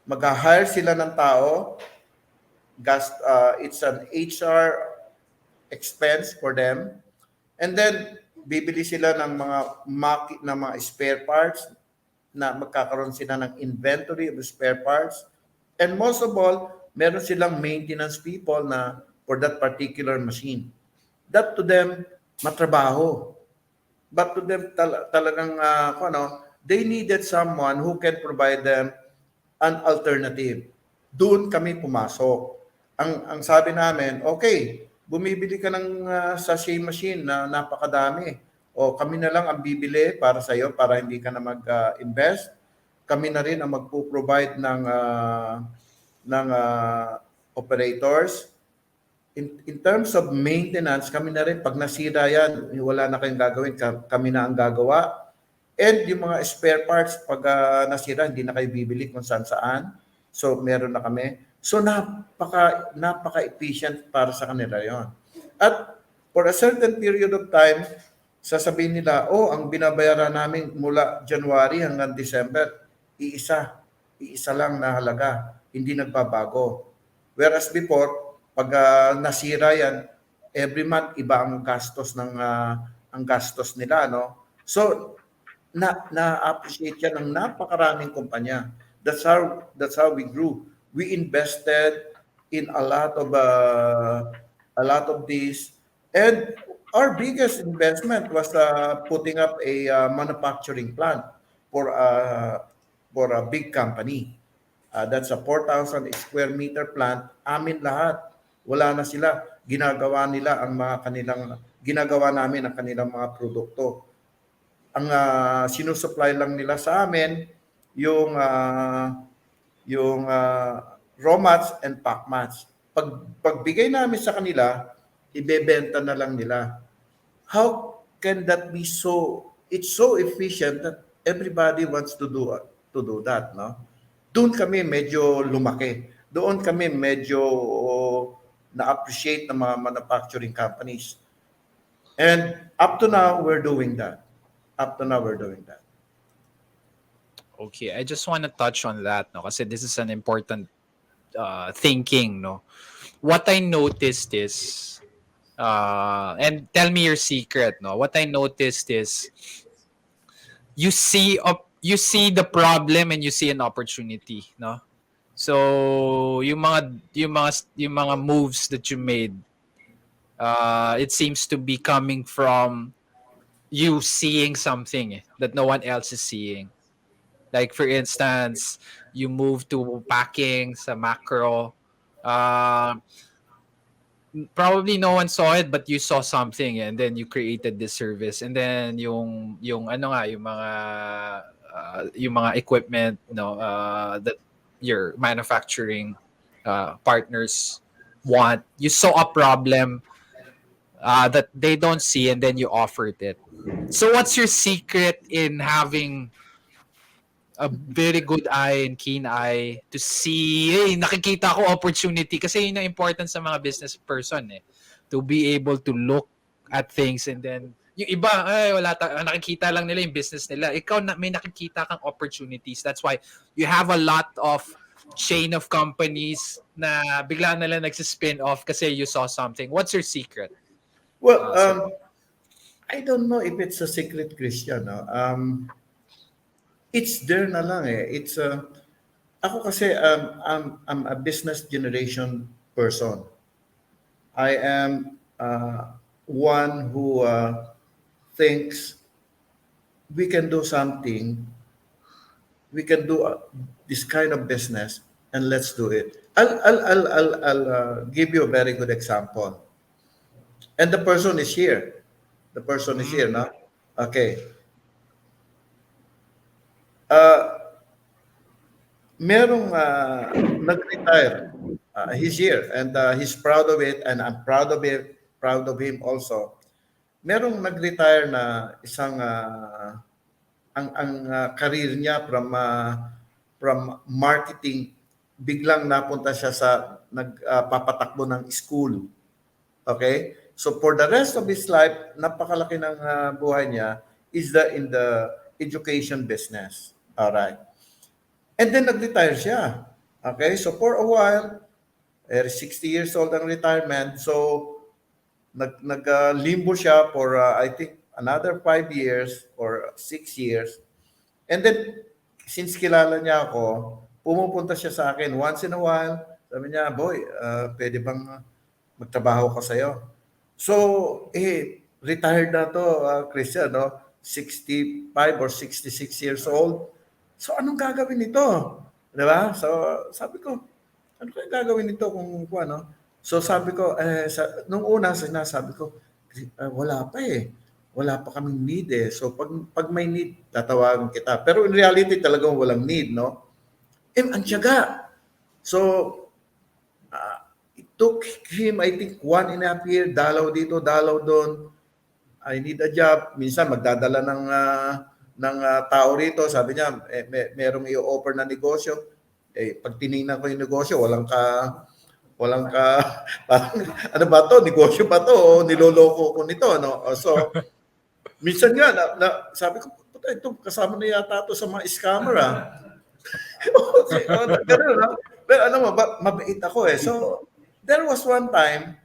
Mag-hire sila ng tao, it's an HR expense for them. And then, bibili sila ng mga spare parts na magkakaroon sila ng inventory of spare parts. And most of all, meron silang maintenance people na for that particular machine. That to them, matrabaho. But to them, talagang, they needed someone who can provide them an alternative. Doon kami pumasok. Ang sabi namin, okay, bumibili ka ng sachet machine na napakadami. O kami na lang ang bibili para sa iyo para hindi ka na mag-invest. Kami na rin ang magpo-provide ng operators. In terms of maintenance, kami na rin, pag nasira yan, wala na kayong gagawin, kami na ang gagawa. And yung mga spare parts, pag nasira, hindi na kayo bibili kung saan-saan. So, meron na kami. So, napaka-efficient para sa kanila yon. At for a certain period of time, sasabihin nila, ang binabayaran namin mula January hanggang December, iisa lang na halaga, hindi nagbabago. Whereas before, pag nasira yan, every month iba ang gastos nila, no? So na-appreciate yan ng napakaraming kumpanya. That's how we grew. We invested in a lot of these, and our biggest investment was putting up a manufacturing plant for a big company. That's a 4,000 square meter plant. Amin lahat. Wala na sila. Ginagawa namin ang kanilang mga produkto. Ang sinusupply lang nila sa amin yung raw mats and pack mats. Pagbigay namin sa kanila, ibebenta na lang nila. How can that be so? It's so efficient that everybody wants to do that, no? Doon kami medyo lumaki. Doon kami medyo na-appreciate ng mga manufacturing companies. And up to now, we're doing that. Up to now, we're doing that. Okay, I just want to touch on that, no? Kasi this is an important thinking, no? What I noticed is, and tell me your secret, no? What I noticed is you see the problem and you see an opportunity, no? So yung mga moves that you made, it seems to be coming from you seeing something that no one else is seeing. Like for instance, you move to packing sa macro. Uh, Probably no one saw it but you saw something and then you created this service and then yung ano nga yung mga equipment, no, that your manufacturing partners want, you saw a problem that they don't see and then you offered it. So what's your secret in having a very good eye and keen eye to see, hey, nakikita ko opportunity kasi yun ang important sa mga business person eh. To be able to look at things and then yung iba, ay, nakikita lang nila yung business nila. Ikaw, may nakikita kang opportunities. That's why you have a lot of chain of companies na bigla na lang nagsispin off kasi you saw something. What's your secret? Well, Sir? I don't know if it's a secret, Christian. No? It's there na lang eh. Ako kasi, I'm a business generation person. I am one who thinks we can do something, we can do this kind of business, and let's do it. I'll give you a very good example. And the person is here. The person is here, no? Okay. Merong nag-retire. He's here and he's proud of it and I'm proud of him also. Merong nag-retire na isang ang career niya from marketing, biglang napunta siya sa nagpapatakbo ng school. Okay? So for the rest of his life, napakalaki ng buhay niya is in the education business. All right. And then nag-retire siya. Okay? So for a while, 60 years old ang retirement. So nag-limbo siya for I think another 5 years or 6 years. And then since kilala niya ako, pumupunta siya sa akin once in a while. Sabi niya, boy, pwede bang magtrabaho ka sa'yo? So, retired na to, Christian, no? 65 or 66 years old. So, anong gagawin nito? Di ba? So, sabi ko, ano kaya gagawin nito kung ano? So, sabi ko, nung una, sinasabi ko, wala pa eh. Wala pa kaming need eh. So, pag may need, tatawagan kita. Pero in reality, talagang walang need, no? Ang tiyaga. So, it took him, I think, 1.5 years, dalaw dito, dalaw doon. I need a job. Minsan, magdadala ng tao rito. Sabi niya, merong i-offer na negosyo. Pag tinignan ko yung negosyo, walang ka, parang, ano ba to? Negosyo ba to? O niloloko ko nito, no? So, minsan nga, sabi ko, ito, kasama na yata ito sa mga scammer, ah. Okay, ganun, no? Pero ano mo, mabait ako eh. So, there was one time,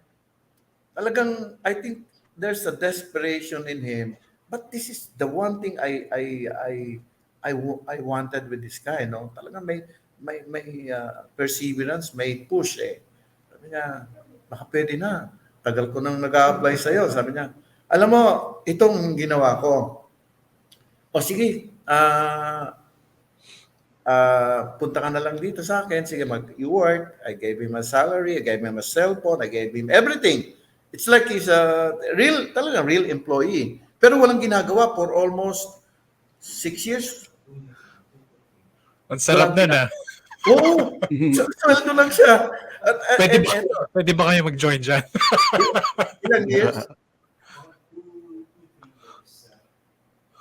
talagang, I think, there's a desperation in him. But this is the one thing I wanted with this guy, no? Talagang may perseverance, may push eh. Sabi niya, baka pwede na. Tagal ko nang nag-a-apply sa'yo. Sabi niya, alam mo, itong ginawa ko. O sige, punta ka na lang dito sa akin. Sige, mag-work. I gave him a salary. I gave him a cell phone. I gave him everything. It's like he's a talagang real employee. Pero walang ginagawa for almost 6 years. Ang sarap nun ah. Oo. Sweldo lang siya. Pwede ba kayo mag-join dyan? Ilang years?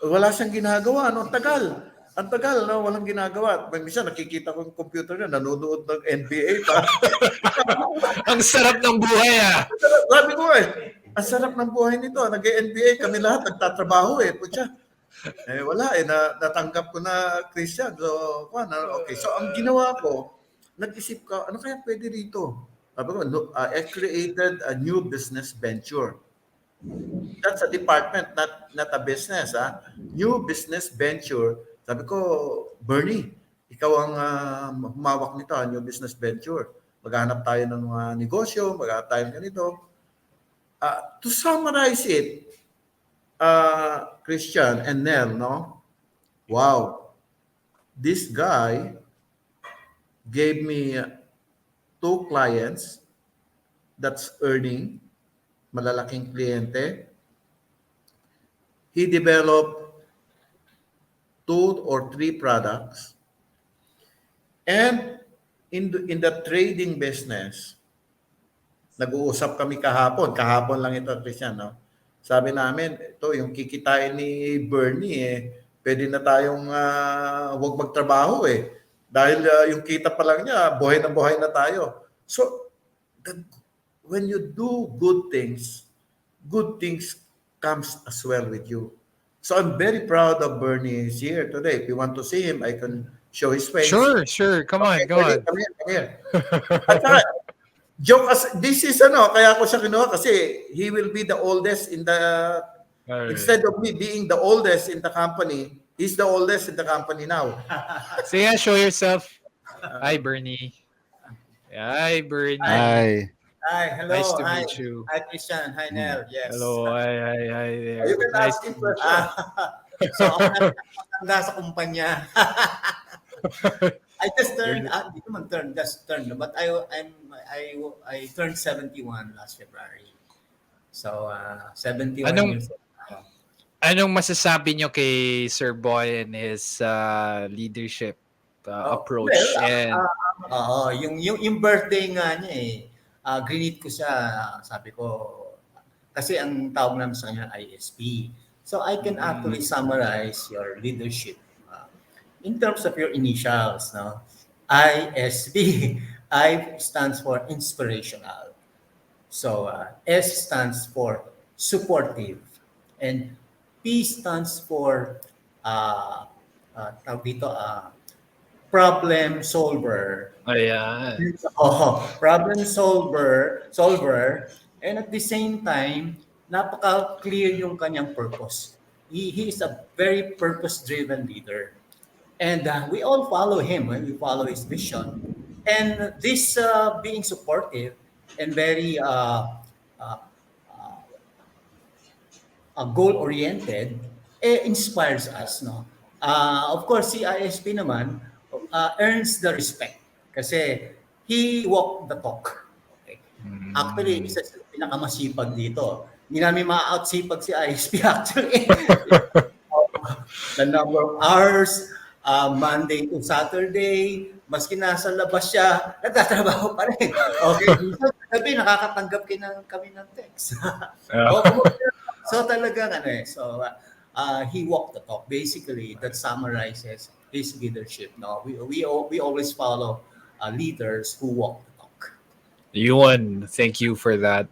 Wala siyang ginagawa. Ang tagal, no? Walang ginagawa. Minsan nakikita ko yung computer niya, nanonood ng NBA pa. Ang sarap ng buhay ah. Sabi ko ang sarap ng buhay nito. Nag-NBA kami lahat, nagtatrabaho eh. Putya. Wala natanggap ko na Christian. So, okay. So, ang ginawa ko, nag-isip ka, ano kaya pwede rito? Sabi ko, no, I created a new business venture. That's a department, not a business. New business venture. Sabi ko, Bernie, ikaw ang humawak nito, new business venture. Maghanap tayo ng mga negosyo, maghanap tayo ng ganito. To summarize it, Christian and Nell, no? Wow, this guy gave me two clients that's earning, malalaking kliyente. He developed two or three products. And in the trading business, nag-uusap kami kahapon lang ito, Christian, no? Sabi namin, ito yung kikitain ni Bernie, pwede na tayong wag magtrabaho Dahil yung kita pa lang niya, buhay na tayo. So, the, when you do good things comes as well with you. So I'm very proud of Bernie is here today. If you want to see him, I can show his face. Sure. Come Okay, on, come Bernie, on. come here. At saka, joke as this is kaya ko siya kinuha kasi he will be the oldest in the Alright. instead of me being the oldest in the company, he's the oldest in the company now. So yeah, show yourself. Hi, Bernie. Hi, Bernie. Hi. Hi, hello. Nice to Hi. meet you. Hi, Christian. Hi, Nel. Yes. Hello. Hi there. You can Nice ask to him meet question. So, ako na tanda sa kumpanya. I just turned, hindi ko man turn, just turned, but I turned 71 last February. So, 71 Anong years old now. anong masasabi nyo kay Sir Boy and his leadership approach Well, and yung birthday nga niya greet ko siya, sabi ko, kasi ang tawag namin sa kanya ISP. So I can actually summarize your leadership in terms of your initials. No? ISP, I stands for inspirational. So S stands for supportive. And P stands for tawag dito, problem solver. ayan. Problem solver, and at the same time, napaka-clear yung kanyang purpose. He is a very purpose-driven leader. And we all follow him, we follow his vision. And this being supportive and very uh, goal-oriented, inspires us. No? Of course, si ISP naman earns the respect kasi he walked the talk. Okay. Actually, isa sa pinakamasipag dito. Hindi namin ma-outsipag si ISP actually. The number of hours, Monday to Saturday, maski nasa labas siya, nagtatrabaho pa rin. Okay, minsan sabi, nakakatanggap kami ng text. So talagang he walked the talk. Basically, that summarizes his leadership. No, we always follow leaders who walk the talk. Yun. Thank you for that.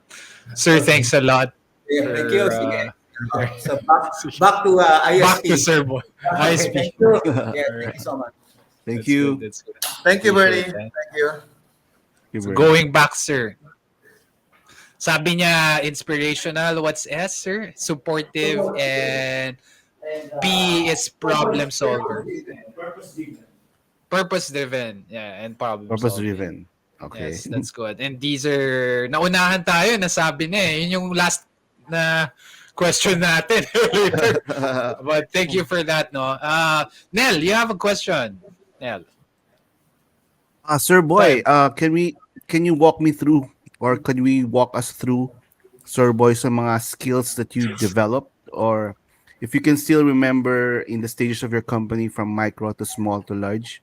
Sir, thanks a lot. Yeah, thank you. for, Sige. So back to back to ISP. Sir Boy. Okay, ISP. thank you. Yeah, thank you so much. Thank That's you. good, that's good. Thank you, Bernie. Appreciate that. Thank you. You So were- going back, sir. Sabi niya, inspirational. What's S, sir? Supportive. And P is problem solver. Purpose-driven. Yeah, and problem Purpose solving. driven. Okay. Yes, that's good. And these are, naunahan tayo, nasabi na eh. Yun yung last na question natin earlier. But thank you for that, no? Nel, you have a question. Nel. Sir Boy, can you walk me through or can we walk us through, Sir Boy, some mga skills that you developed, or if you can still remember in the stages of your company from micro to small to large?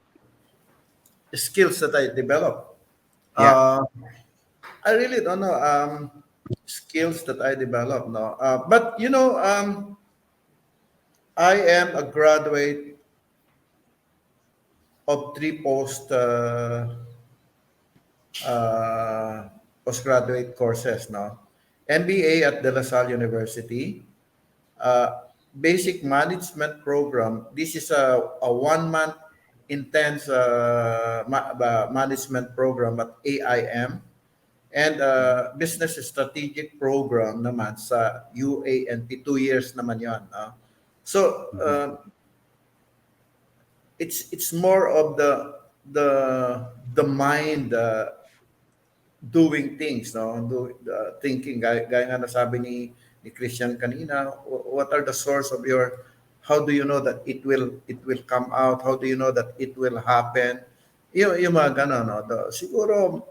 Skills that I developed. Yeah. I really don't know skills that I developed. No, but I am a graduate of three postgraduate courses. No, MBA at De La Salle University, basic management program. This is a 1 month intense management program at AIM, and business strategic program naman sa UANP. 2 years naman yon. So Mhm. it's more of the the mind doing things, no? Thinking, gaya nga nasabi ni Christian kanina, what are the source of your, how do you know that it will come out? How do you know that it will happen? Yung mga gano'n, no? Siguro,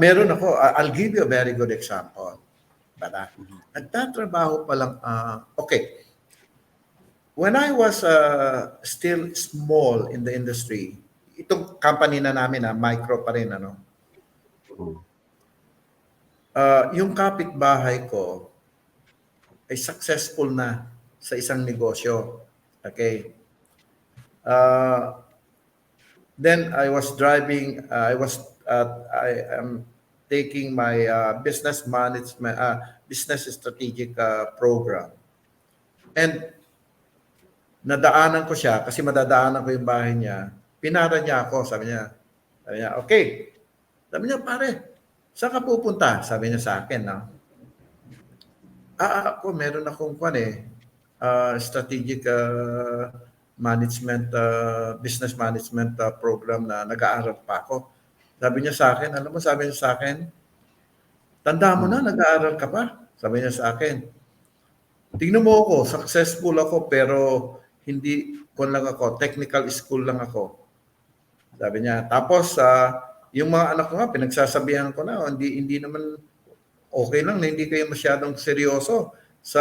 meron ako, I'll give you a very good example. But, Mhm. nagtatrabaho pa lang, okay, when I was still small in the industry, itong company na namin, micro pa rin, ano, Mhm. yung kapitbahay ko ay successful na sa isang negosyo. Okay. Uh, then I was driving, I am taking my business management, business strategic program. And nadaanan ko siya kasi madadaanan ko yung bahay niya. Pinara niya ako, sabi niya, okay. Sabi niya, pare, saan ka pupunta? Sabi niya sa akin, no? Ako, meron akong strategic management, business management program na nag-aaral pa ako. Sabi niya sa akin, alam mo, sabi niya sa akin, tanda mo na, Mhm. nag-aaral ka pa. Sabi niya sa akin, tingnan mo ako, successful ako, pero hindi kon lang ako, technical school lang ako. Sabi niya. Tapos, yung mga anak ko nga, pinagsasabihan ko na, hindi naman okay lang na hindi kayo masyadong seryoso sa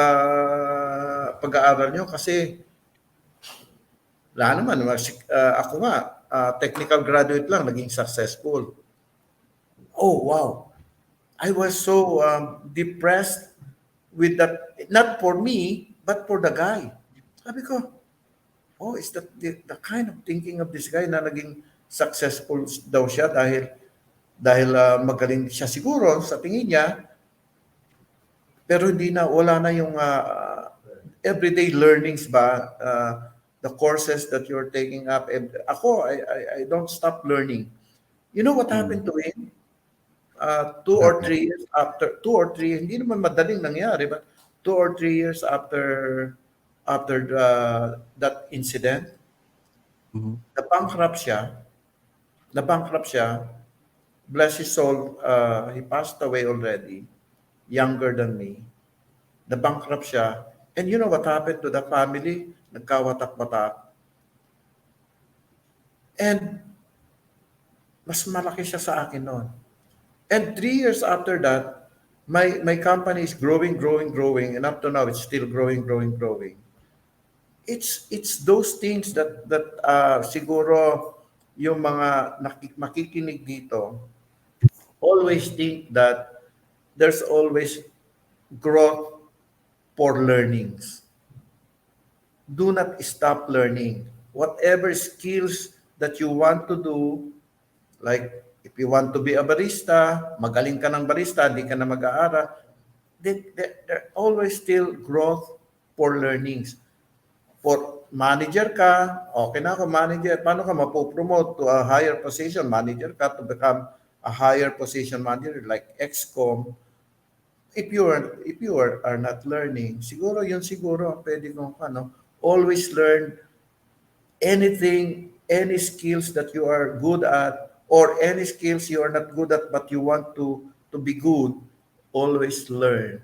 pag-aaral nyo kasi wala naman. Ako nga, technical graduate lang, naging successful. Oh, wow. I was so depressed with that, not for me, but for the guy. Sabi ko, oh, is that the kind of thinking of this guy na naging successful daw siya dahil magaling siya siguro sa tingin niya, pero hindi na, wala na yung everyday learnings ba, the courses that you're taking up. And ako, I don't stop learning. You know what Mhm. happened to him? 2 or 3 years after, 2 or 3, hindi naman madaling nangyari, but 2 or 3 years after that incident, Mhm. na-bankrupt siya, na-bankrupt siya, bless his soul, he passed away already, younger than me. Na-bankrupt siya. And you know what happened to the family? Nagkawatak-watak. And mas malaki siya sa akin noon. And 3 years after that, my company is growing, growing, growing, and up to now it's still growing, growing, growing. It's those things that siguro yung mga makikinig dito always think that there's always growth for learnings. Do not stop learning. Whatever skills that you want to do, like if you want to be a barista, magaling ka ng barista, hindi ka na mag-aaral, there always still growth for learnings. For manager ka, okay na ako manager, paano ka mapopromote to a higher position? Manager ka to become a higher position manager like XCOM. If you are not learning, siguro yun siguro pwede kong always learn anything, any skills that you are good at, or any skills you are not good at but you want to be good, always learn.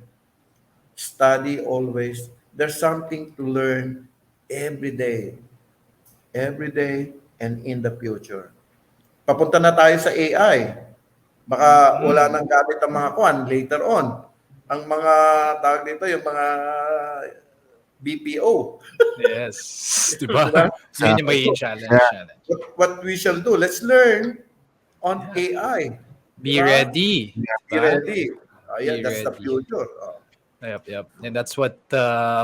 Study always. There's something to learn every day and in the future. Papunta na tayo sa AI. Baka wala Mm. nang gamit ang mga kwan later on. Ang mga tawag dito, yung mga BPO. Yes. Di Diba? ba? Yun Sa yung So, magiging challenge. what we shall do, let's learn on Yeah. AI. Di Be ba? ready. Be Diba? ready. Yeah, Be that's the ready. future. Yep, yep. And that's what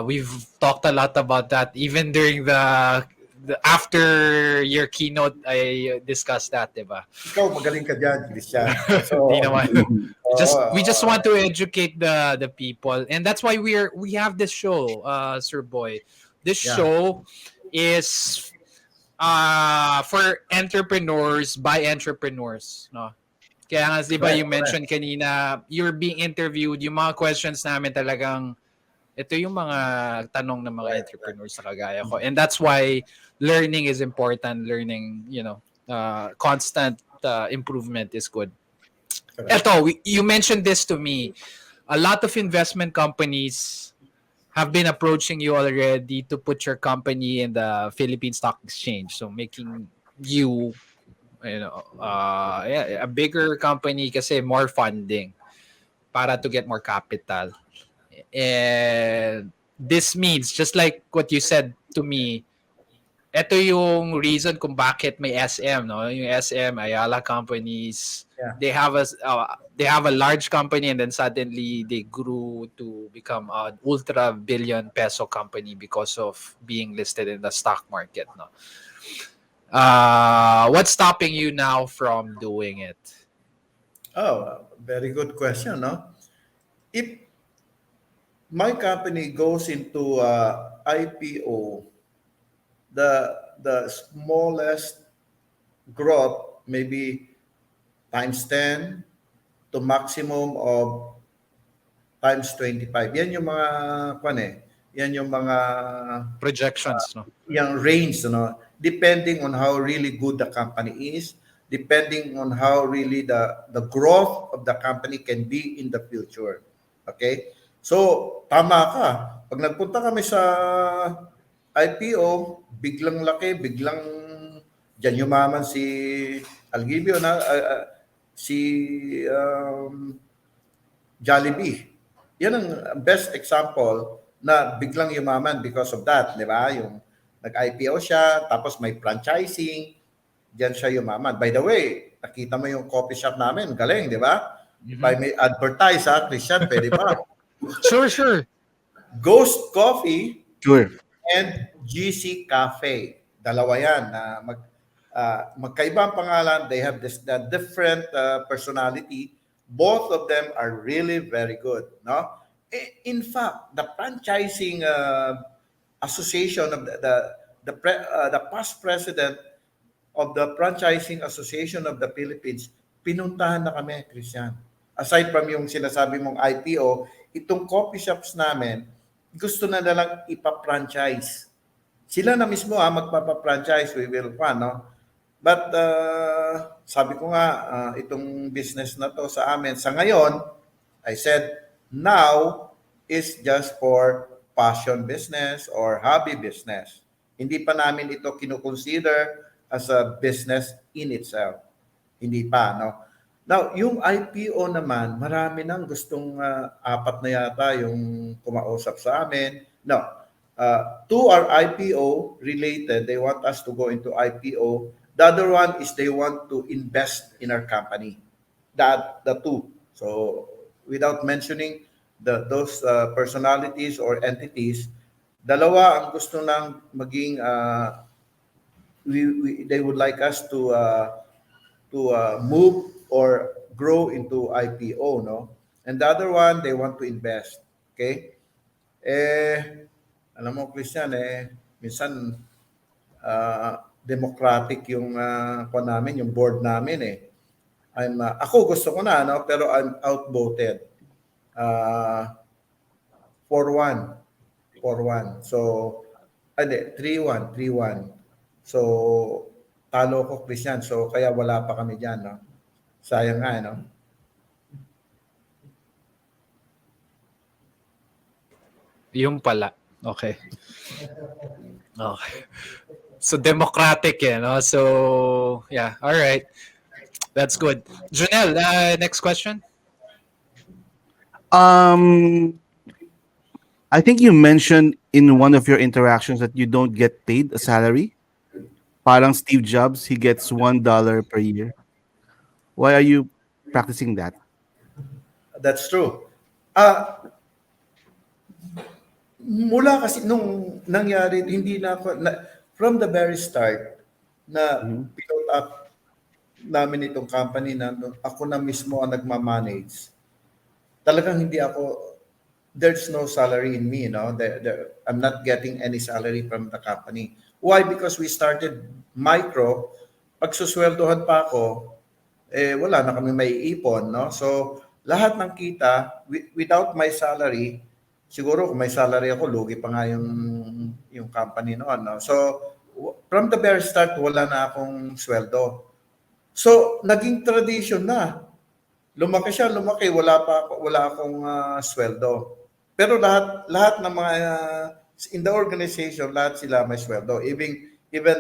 we've talked a lot about that even during the after your keynote I discussed that, diba? Ikaw, magaling ka dyan, Christian. Di So, naman. Mhm. We just want to educate the people, and that's why we have this show, Sir Boy. This yeah. show is For entrepreneurs by entrepreneurs, no? Kaya nga, di ba Correct, you correct. mentioned kanina, you're being interviewed, yung mga questions namin talagang, ito yung mga tanong ng mga Correct, correct. entrepreneurs sa kagaya ko. And that's why learning is important. Learning, constant improvement is good. Correct. Eto, you mentioned this to me. A lot of investment companies have been approaching you already to put your company in the Philippine Stock Exchange. So making you, yeah, a bigger company kasi more funding para to get more capital. And this means, just like what you said to me, ito yung reason kung bakit may SM, no? Yung SM, Ayala companies, Yeah. they have a large company and then suddenly they grew to become an ultra billion peso company because of being listed in the stock market, no? What's stopping you now from doing it? Oh, very good question, no? If my company goes into IPO, the smallest growth maybe times 10 to maximum of times 25. Yan yung mga kwan eh. Yan yung mga Projections, no? yung range, no? Depending on how really good the company is, depending on how really the growth of the company can be in the future. Okay? So, tama ka. Pag nagpunta kami sa IPO, biglang laki, biglang dyan yumaman si Algibio na si Jollibee. Yan ang best example na biglang yumaman because of that, di ba? Yung nag-IPO siya, tapos may franchising, diyan siya yumaman. By the way, nakita mo yung coffee shop namin, galing, di ba? If I Mhm. may advertise, ha, Christian, pwede ba? Sure, sure. Ghost Coffee Sure. and GC Cafe. Dalawa yan na magkaiba ang pangalan. They have this the different personality. Both of them are really very good. No, in fact, the franchising association of the past president of the Franchising Association of the Philippines, pinuntahan na kami, Christian. Aside from yung sinasabi mong IPO, itong coffee shops namin, gusto na nalang ipa-franchise. Sila na mismo magpapa-franchise, we will pa, no? But sabi ko nga, itong business na to sa amin, sa ngayon, I said, now is just for passion business or hobby business. Hindi pa namin ito kinukonsider as a business in itself. Hindi pa, no? Now, yung IPO naman, marami nang gustong apat na yata yung kumausap sa amin. No, two are IPO related. They want us to go into IPO. The other one is they want to invest in our company. The two. So, without mentioning those personalities or entities, dalawa ang gusto nang maging they would like us to move or grow into IPO, no? And the other one, they want to invest. Okay? Alam mo, Christian, minsan democratic yung namin, yung board namin eh. Ako gusto ko na, no? Pero I'm outvoted. 4-1. 4-1. So, hindi, 3-1. 3-1. So, talo ko, Christian. So, kaya wala pa kami dyan, no? Sayang nga, no? Yung pala. Okay. Okay. So democratic, no? So yeah, all right. That's good. Janelle, next question. Um, I think you mentioned in one of your interactions that you don't get paid a salary. Parang Steve Jobs, he gets $1 per year. Why are you practicing that? That's true. Ah, mula kasi nung nangyari, hindi na ako, from the very start, na Mhm. build up namin itong company na ako na mismo ang nagmamanage. Talagang hindi ako, there's no salary in me, no? I'm not getting any salary from the company. Why? Because we started micro. Pag susweldohan pa ako, wala na kami may ipon, no? So, lahat ng kita, without my salary, siguro kung may salary ako, lugi pa nga yung company noon, no? So, from the very start, wala na akong sweldo. So, naging tradition na. Lumaki siya, lumaki, wala akong sweldo. Pero lahat ng mga in the organization, lahat sila may sweldo. Even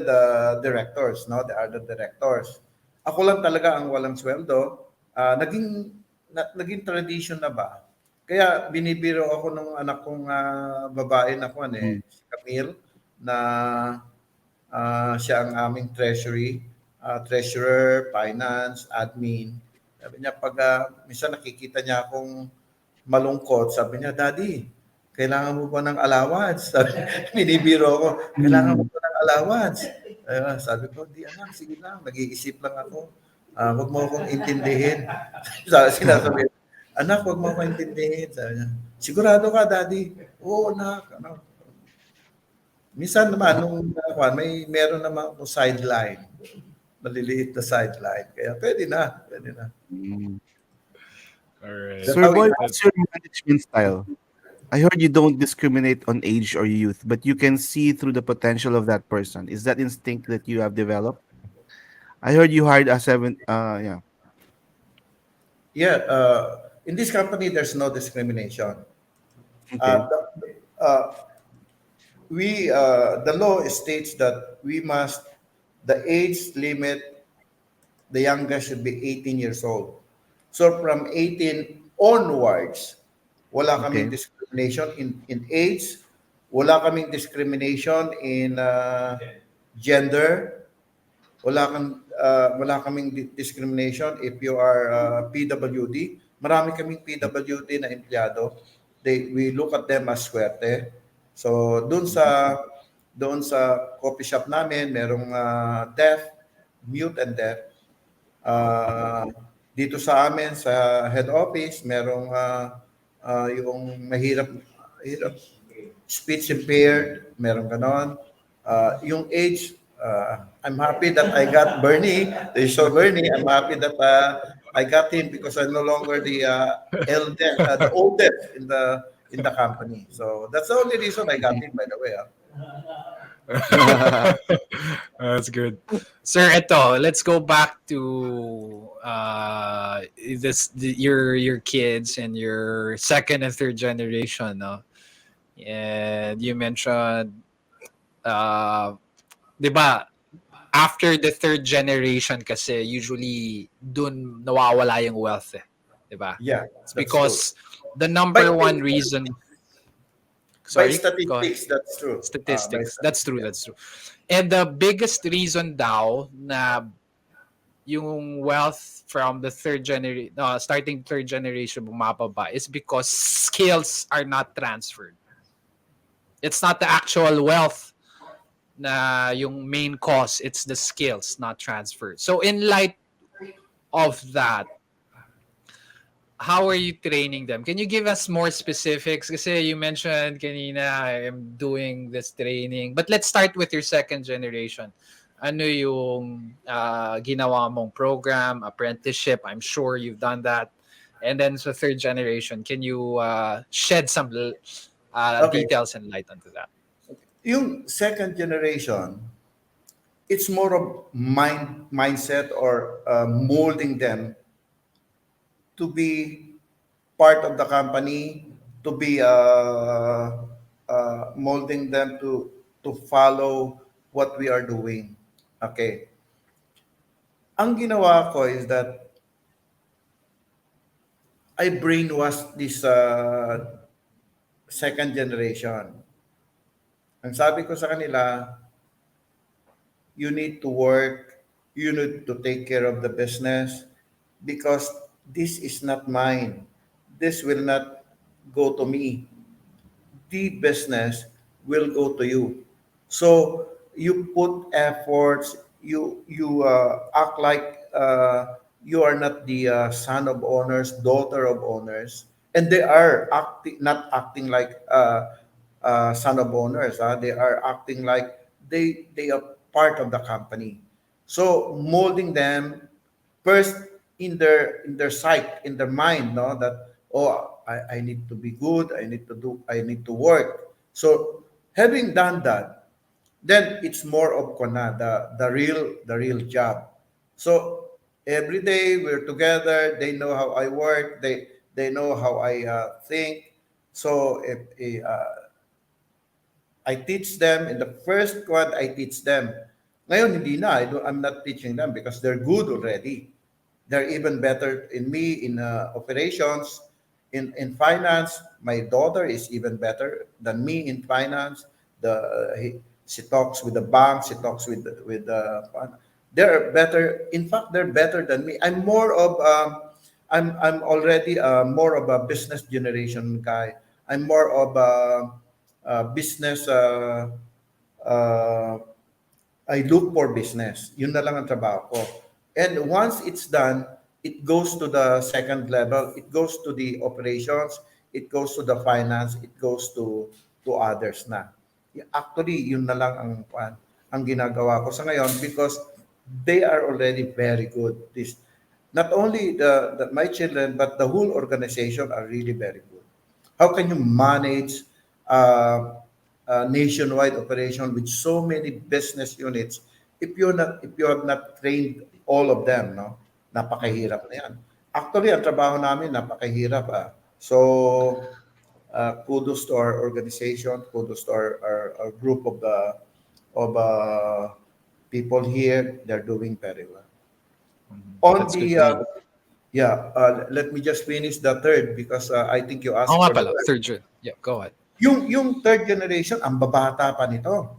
the directors, no, the other directors. Ako lang talaga ang walang sweldo. Naging tradition na ba? Kaya binibiro ako ng anak kong babae na kuan Mm. si Camille na siya ang aming treasurer, finance, admin. Sabi niya, pag minsan nakikita niya akong malungkot, sabi niya, Daddy, kailangan mo ba ng allowance? Sabi, binibiro ako, kailangan mo Mm. ba ng allowance? Sabi ko, di anak, sige lang, nag-iisip lang ako. Huwag mo akong intindihin. Sinasabi, anak, huwag mo akong intindihin. Sabi niya, sigurado ka, Daddy? Oo, anak. Ano, minsan naman, meron naman ako sideline. Maliliit na sideline. Kaya pwede na. Mm. All right. That's Sir how it Boy, happens. what's your management style? I heard you don't discriminate on age or youth, but you can see through the potential of that person. Is that instinct that you have developed? I heard you hired a seven. Yeah. Yeah, in this company, there's no discrimination. Okay. Uh, the, uh, the law states that the age limit, the youngest should be 18 years old. So from 18 onwards, wala kaming Okay. discrimination in age, wala kaming discrimination in gender, wala kaming discrimination if you are PWD. Marami kaming PWD na empleyado. We look at them as swerte. So doon sa coffee shop namin, merong deaf, mute and deaf. Uh, Dito sa amin sa head office, merong yung hirap speech impaired, meron ganon. Yung age, I'm happy that I got Bernie. They show Bernie. I'm happy that I got him because I'm no longer the oldest in the company. So that's the only reason I got him, by the way. That's good. Sir, ito, let's go back to your kids and your second and third generation, no? And you mentioned, uh, 'di ba, after the third generation kasi usually dun nawawala yung wealth, 'di ba? Yeah, It's that's true. because the By, number one reason. by Sorry, go ahead. statistics, that's true. By Statistics. That's statistics, true, yeah. that's true. And the biggest reason daw na yung wealth from the starting third generation bumababa is because skills are not transferred. It's not the actual wealth na yung main cause, it's the skills not transferred. So in light of that, how are you training them? Can you give us more specifics? Kasi you mentioned kanina, I'm doing this training. But let's start with your second generation. Ano yung ginawa mong program, apprenticeship? I'm sure you've done that. And then sa third generation, can you shed some Okay. details and light onto that? Yung second generation, it's more of mindset or molding them to be part of the company, to be molding them to follow what we are doing. Okay. Ang ginawa ko is that I brainwashed this second generation. Ang sabi ko sa kanila, you need to work, you need to take care of the business because this is not mine. This will not go to me. The business will go to you. So you put efforts, you act like you are not the son of owners, daughter of owners, and they are not acting like son of owners. They are acting like they are part of the company. So molding them first in their sight, in their mind, no, that oh, I need to be good, I need to work. So having done that, then it's more of kuna, the real job. So every day we're together. They know how I work. They know how I think. So if I teach them in the first quad, I teach them. Ngayon, hindi na. I'm not teaching them because they're good already. They're even better in me in operations, in finance. My daughter is even better than me in finance. She talks with the bank. She talks with the they're better. In fact, they're better than me. I'm already more of a business generation guy. I'm more of a business. Uh, I look for business. Yun na lang ang trabaho ko. And once it's done, it goes to the second level. It goes to the operations. It goes to the finance. It goes to others na. Actually, yun na lang ang ginagawa ko sa ngayon because they are already very good. Not only my children, but the whole organization are really very good. How can you manage nationwide operation with so many business units if you have not trained all of them, no? Napakahirap na yan. Actually, ang trabaho namin napakahirap. So, kudos to our organization, kudos to our group of people here. They're doing very well. On That's good the to hear. yeah, let me just finish the third because I think you Oo asked nga for the pala, third. third gen. Yeah, go ahead. Yung third generation, ang babata pa nito.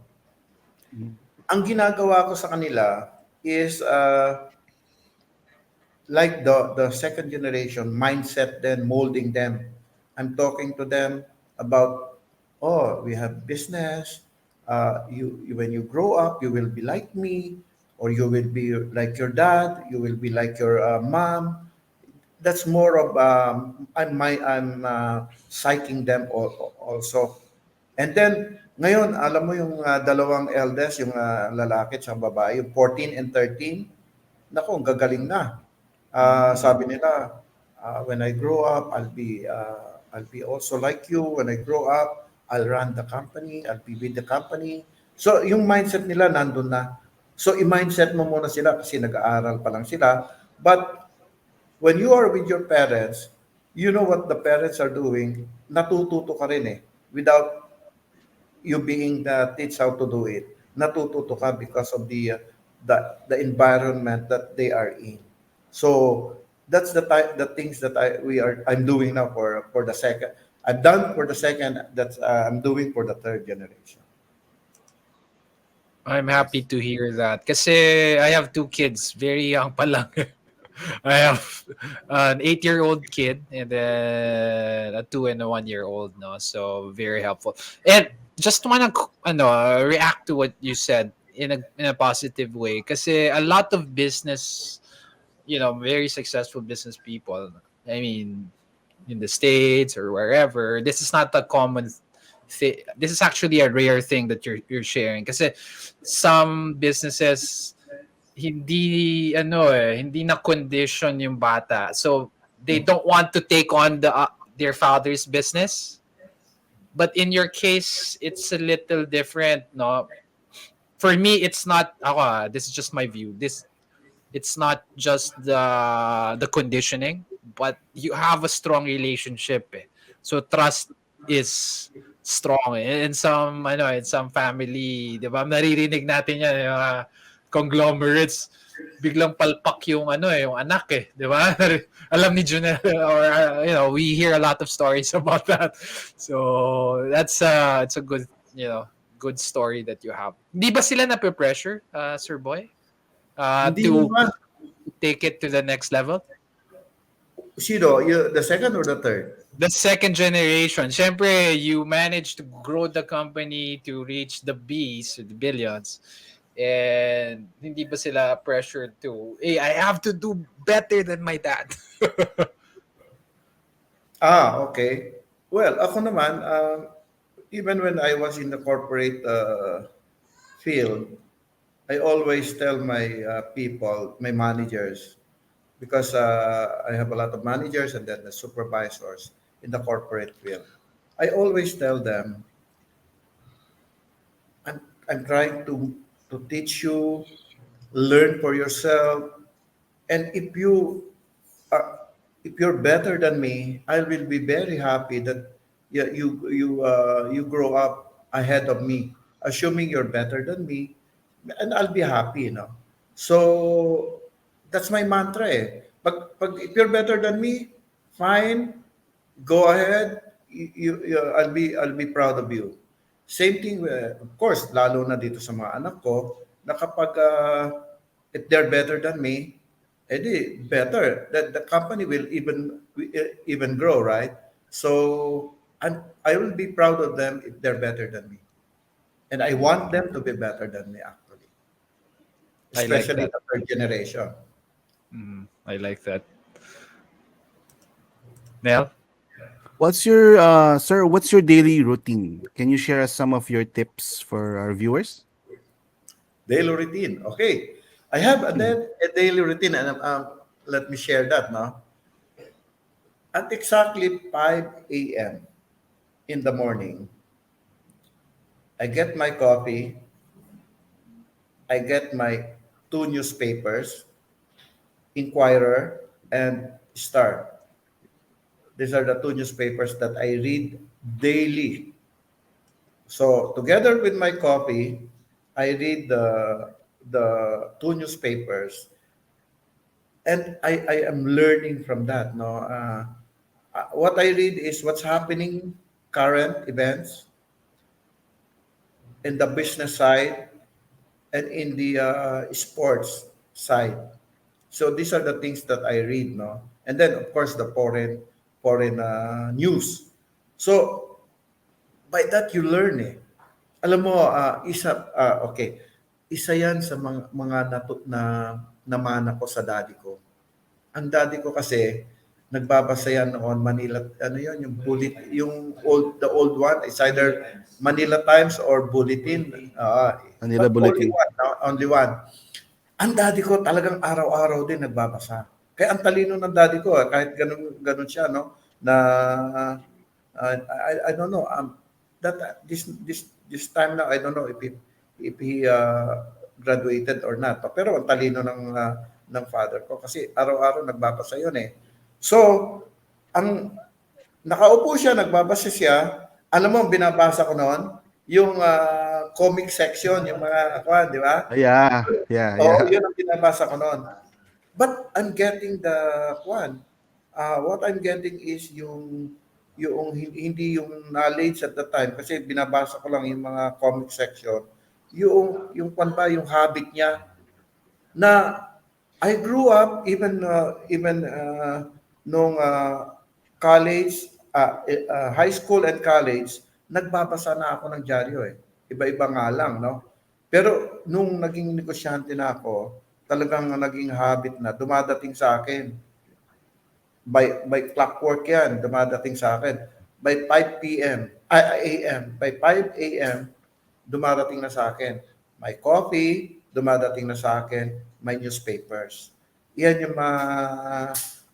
Mhm. Ang ginagawa ko sa kanila is like the second generation mindset, then molding them. I'm talking to them about, oh, we have business. When you grow up, you will be like me, or you will be like your dad. You will be like your mom. That's more of I'm psyching them also. And then ngayon, alam mo yung dalawang eldest, yung lalaki at babae, yung 14 and 13, naku, ang gagaling na. Sabi nila, when I grow up, I'll be also like you. When I grow up, I'll run the company. I'll be with the company. So yung mindset nila nandun na. So i-mindset mo muna sila kasi nag-aaral pa lang sila. But when you are with your parents, you know what the parents are doing, natututo ka rin eh. Without you being teach how to do it, natututo ka because of the environment that they are in. So that's the things that I'm doing now for the second. I've done for the second. That's I'm doing for the third generation. I'm happy Yes. to hear that. Kasi I have two kids, very young pa lang. I have an 8-year-old kid and then a 2 and a 1-year-old. No, so very helpful. And just wanna react to what you said in a positive way. Kasi a lot of business, very successful business people. I mean, in the states or wherever, this is not a common thing. This is actually a rare thing that you're sharing. Kasi some businesses hindi na condition yung bata. So they don't want to take on their father's business. But in your case, it's a little different, no? For me, it's not this is just my view. It's not just the conditioning, but you have a strong relationship. Eh. So trust is strong. In some in some family, 'di ba? Naririnig natin 'yan, yung conglomerates biglang palpak yung yung anak eh, 'di ba? Alam ni Junel or we hear a lot of stories about that. So that's it's a good, good story that you have. Hindi ba sila na-pressure, Sir Boy? Hindi To naman. take it to the next level? Sino? The second or the third? The second generation, syempre, you managed to grow the company to reach the Bs, the billions. And hindi ba sila pressured to, hey, I have to do better than my dad? Okay. Well, ako naman, even when I was in the corporate field, I always tell my people, my managers, because I have a lot of managers and then the supervisors in the corporate field. I always tell them, I'm, I'm trying to teach you, learn for yourself, and if you're better than me, I will be very happy that you grow up ahead of me. Assuming you're better than me, and I'll be happy, you know. So that's my mantra eh. If you're better than me, fine, go ahead. I'll be proud of you. Same thing, of course, lalo na dito sa mga anak ko, na kapag if they're better than me, edi better. That the company will even grow, right? So I will be proud of them if they're better than me, and I want them to be better than me actually, I like especially that. the third generation. I like that. Nell? What's your sir? What's your daily routine? Can you share us some of your tips for our viewers? Daily routine. Okay. I have a daily routine, and let me share that now. At exactly 5 a.m. in the morning, I get my coffee, I get my two newspapers, Inquirer and Star. These are the two newspapers that I read daily. So together with my coffee, I read the two newspapers, and I am learning from that. No, what I read is what's happening, current events in the business side and in the sports side. So these are the things that I read, no, and then of course the foreign news. So by that you learn eh. Alam mo, okay, isa yan sa mga namana ko sa daddy ko. Ang daddy ko kasi nagbabasa yan noon Manila, ano yun, yung the old one, it's either Manila Times or Bulletin. Manila But only Bulletin. one, no? Only one. Ang daddy ko talagang araw-araw din nagbabasa. Kaya ang talino ng daddy ko, kahit ganun siya, no, na I don't know, that this time now, I don't know if he graduated or not. Pero ang talino ng father ko kasi araw-araw nagbabasa yun eh. So, ang nakaupo siya, nagbabasa siya, alam mo, ang binabasa ko noon, yung comic section, yung mga, di ba? Yeah, yeah, Oo, yeah. yun ang binabasa ko noon. But I'm getting the one. What I'm getting is hindi yung knowledge at the time kasi binabasa ko lang yung mga comic section. Yung kwan ba, yung habit niya na I grew up even nung college, high school and college, nagbabasa na ako ng dyaryo eh. Iba-iba nga lang, no? Pero nung naging negosyante na ako, talagang naging habit na dumadating sa akin. By clockwork yan, dumadating sa akin. By 5 p.m., a.m., by 5 a.m., dumadating na sa akin. My coffee, dumadating na sa akin. My newspapers. Yan yung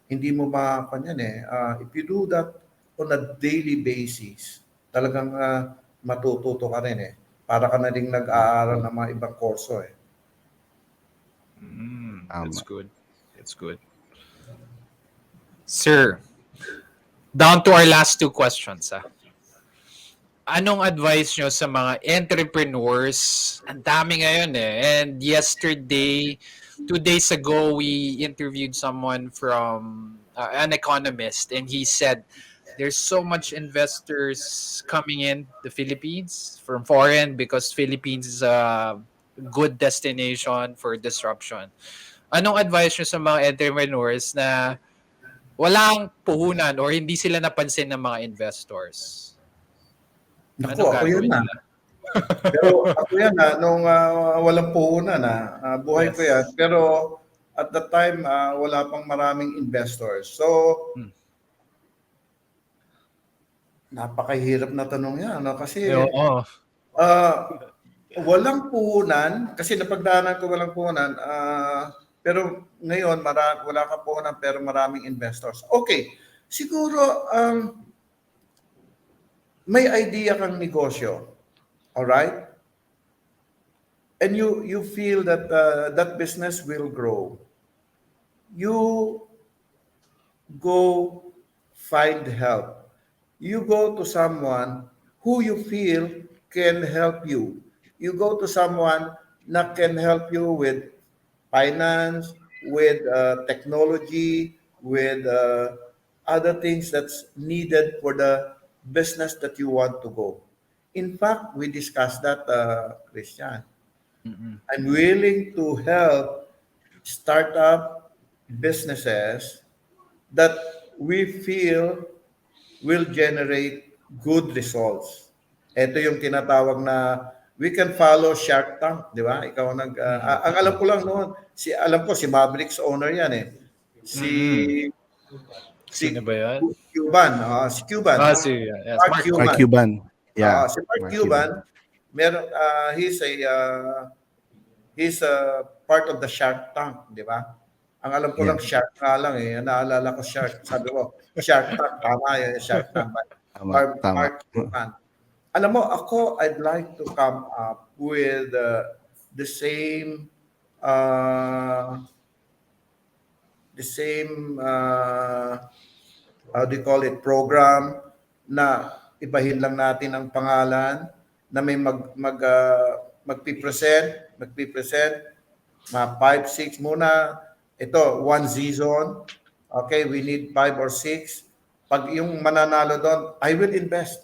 hindi mo yan eh. If you do that on a daily basis, talagang matututo ka rin eh. Para ka na rin nag-aaral ng mga ibang kurso eh. That's Tama. good. That's good. Sir, down to our last two questions. Anong advice nyo sa mga entrepreneurs? Ang dami ngayon eh. And yesterday, 2 days ago, we interviewed someone from an economist, and he said there's so much investors coming in the Philippines from foreign because Philippines is a good destination for disruption. Anong advice nyo sa mga entrepreneurs na walang puhunan or hindi sila napansin ng mga investors? Naku, Anong ako yan gagawin na. nila? Pero ako yan nung walang puhunan buhay ko yan. Yes. Pero at the time, wala pang maraming investors. So, Hmm. napakahirap na tanong yan. No? Kasi Oo. uh, Walang puhunan, kasi napagdaanan ko walang puhunan, pero ngayon wala ka puhunan pero maraming investors. Okay, siguro may idea kang negosyo, all right? And you feel that that business will grow. You go find help. You go to someone who you feel can help you. You go to someone that can help you with finance, with technology, with other things that's needed for the business that you want to go. In fact, we discussed that, Christian. Mm-mm. I'm willing to help startup businesses that we feel will generate good results. Ito yung tinatawag na we can follow Shark Tank, di ba? Ikaw Mm-mm. ang alam ko lang noon, alam ko si Mavericks owner yan eh. Si Mm-mm. si Sino ba yan? Cuban, si Cuban, Yes, Mark Mark. Mark Cuban. Cuban. Yeah, Si Mark Mark Cuban, Cuban. meron he's a part of the Shark Tank, di ba? Ang alam ko Yeah, lang Shark nga lang eh. Naalala ko Shark. Sabi ko, Shark Tank, tama yan, Shark Tank. tama, tama. Mark Cuban. Alam mo, ako, I'd like to come up with the same uh, how do you call it, program na ibahin lang natin ang pangalan na may magpipresent, mga 5, 6 muna. Ito, one season. Okay, we need 5 or 6. Pag yung mananalo doon, I will invest.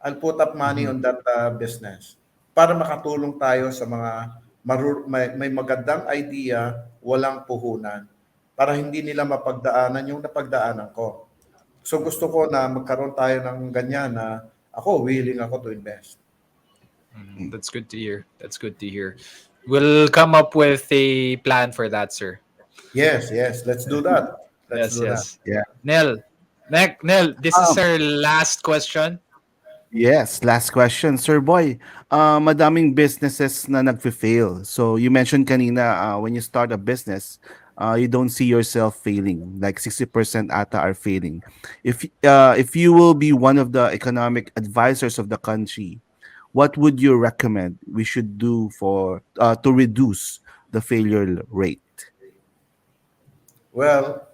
I'll put up money Mhm. on that business para makatulong tayo sa mga may magandang idea, walang puhunan, para hindi nila mapagdaanan yung napagdaanan ko. So gusto ko na magkaroon tayo ng ganyan na ako, willing ako to invest. That's good to hear. That's good to hear. We'll come up with a plan for that, sir. Yes, yes, let's do that. Let's Yes, do that. yes. Yeah. Nel, this is Um, our last question. yes, last question. Sir Boy, madaming businesses na nagfe-fail. So you mentioned kanina, when you start a business, you don't see yourself failing. Like 60% ata are failing. If you will be one of the economic advisors of the country, what would you recommend we should do for to reduce the failure rate? Well,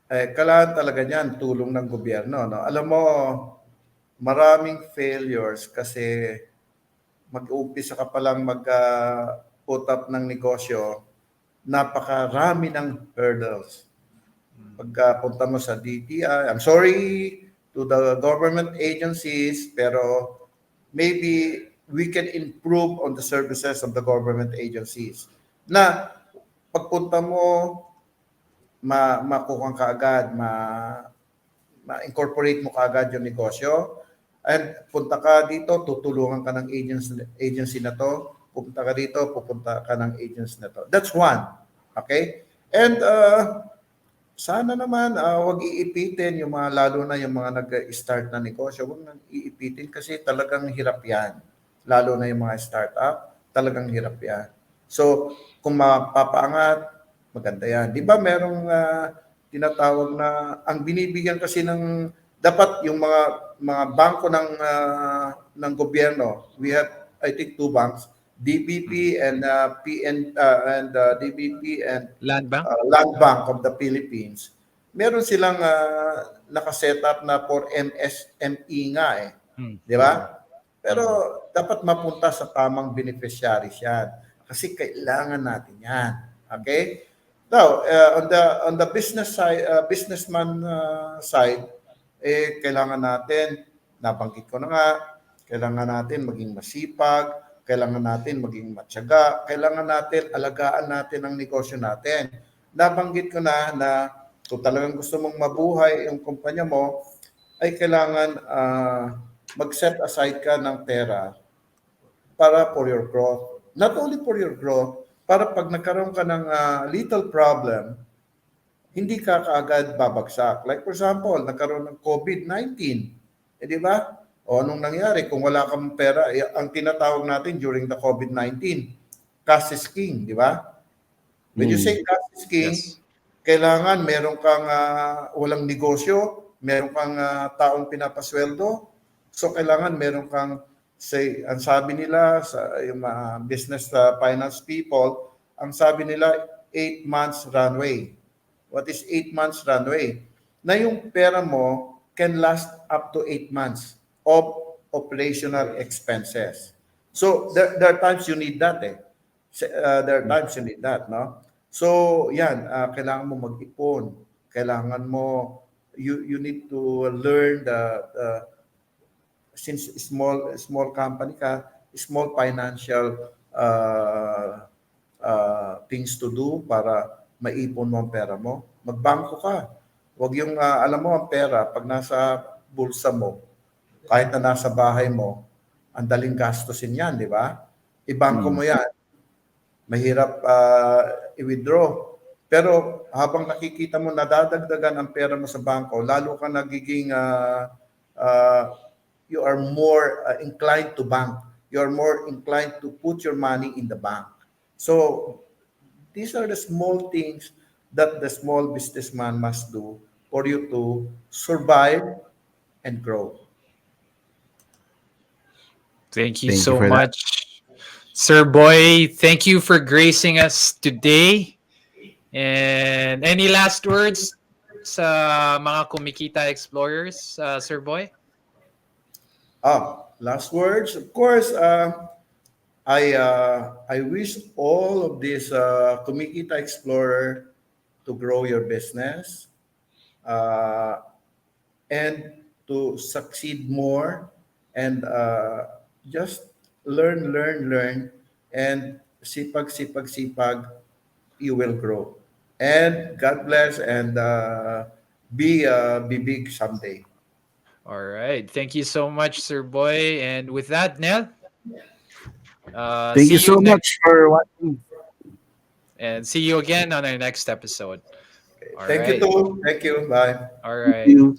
kailangan talaga niyan tulong ng gobyerno, no? Alam mo, maraming failures kasi mag-uumpisa ka pa lang put up ng negosyo, napakarami ng hurdles. Pagpunta mo sa DTI, I'm sorry to the government agencies, pero maybe we can improve on the services of the government agencies. Na pagpunta mo, makuha ka agad, ma-incorporate mo kaagad yung negosyo. And punta ka dito, tutulungan ka ng agency na to. Pupunta ka dito, pupunta ka ng agency na to. That's one. Okay? And sana naman wag iipitin yung mga, lalo na yung mga nag-start na negosyo, wag nang iipitin kasi talagang hirap yan. Lalo na yung mga startup, talagang hirap yan. So, kung mapapaangat, maganda yan. Di ba merong tinatawag na, ang binibigyan kasi ng, dapat yung mga bangko ng gobyerno, we have, I think, 2 banks, DBP and DBP and Land Bank? Land Bank of the Philippines. Meron silang nakaset up na for MSME nga eh. Hmm. Di ba? Pero dapat mapunta sa tamang beneficiaries yan. Kasi kailangan natin yan. Okay? Now, on the business side, businessman side, kailangan natin, nabanggit ko na nga, kailangan natin maging masipag, kailangan natin maging matyaga, kailangan natin alagaan natin ang negosyo natin. Nabanggit ko na kung talagang gusto mong mabuhay yung kumpanya mo, ay kailangan mag-set aside ka ng pera para for your growth. Not only for your growth, para pag nagkaroon ka ng little problem, hindi ka kaagad babagsak. Like for example, nagkaroon ng COVID-19. Di ba? O anong nangyari kung wala kang pera? Ang tinatawag natin during the COVID-19, cash is king, di ba? When you say Mm. cash is king, Yes. kailangan meron kang walang negosyo, meron kang taong pinapasweldo. So kailangan meron kang, say, ang sabi nila sa yung mga business finance people, ang sabi nila 8 months runway. What is 8 months runway? Na yung pera mo can last up to 8 months of operational expenses. So there are times you need that eh. There are times you need that, no? So, yan, kailangan mo mag-ipon. Kailangan mo, you need to learn the since small company ka, small financial things to do para maipon mo ang pera mo. Magbangko ka. Huwag yung, alam mo, ang pera, pag nasa bulsa mo, kahit na nasa bahay mo, ang daling gastusin yan, di ba? Ibangko mo Mm. yan, mahirap i-withdraw. Pero habang nakikita mo nadadagdagan ang pera mo sa bangko, lalo ka nagiging uh, you are more inclined to bank. You are more inclined to put your money in the bank. So these are the small things that the small businessman must do for you to survive and grow. Thank you Thank you so for that. much, Sir Boy. Thank you for gracing us today. And any last words sa mga kumikita explorers, Sir Boy? Last words. Of course, I wish all of this Kumikita Explorer to grow your business uh, and to succeed more and just learn, and sipag, you will grow. And God bless and be big someday. All right. Thank you so much, Sir Boy. And with that, Nell, Thank see you you so next much for watching. and see you again on our next episode. All Thank you right. too. Thank you. Bye. All Thank right. you.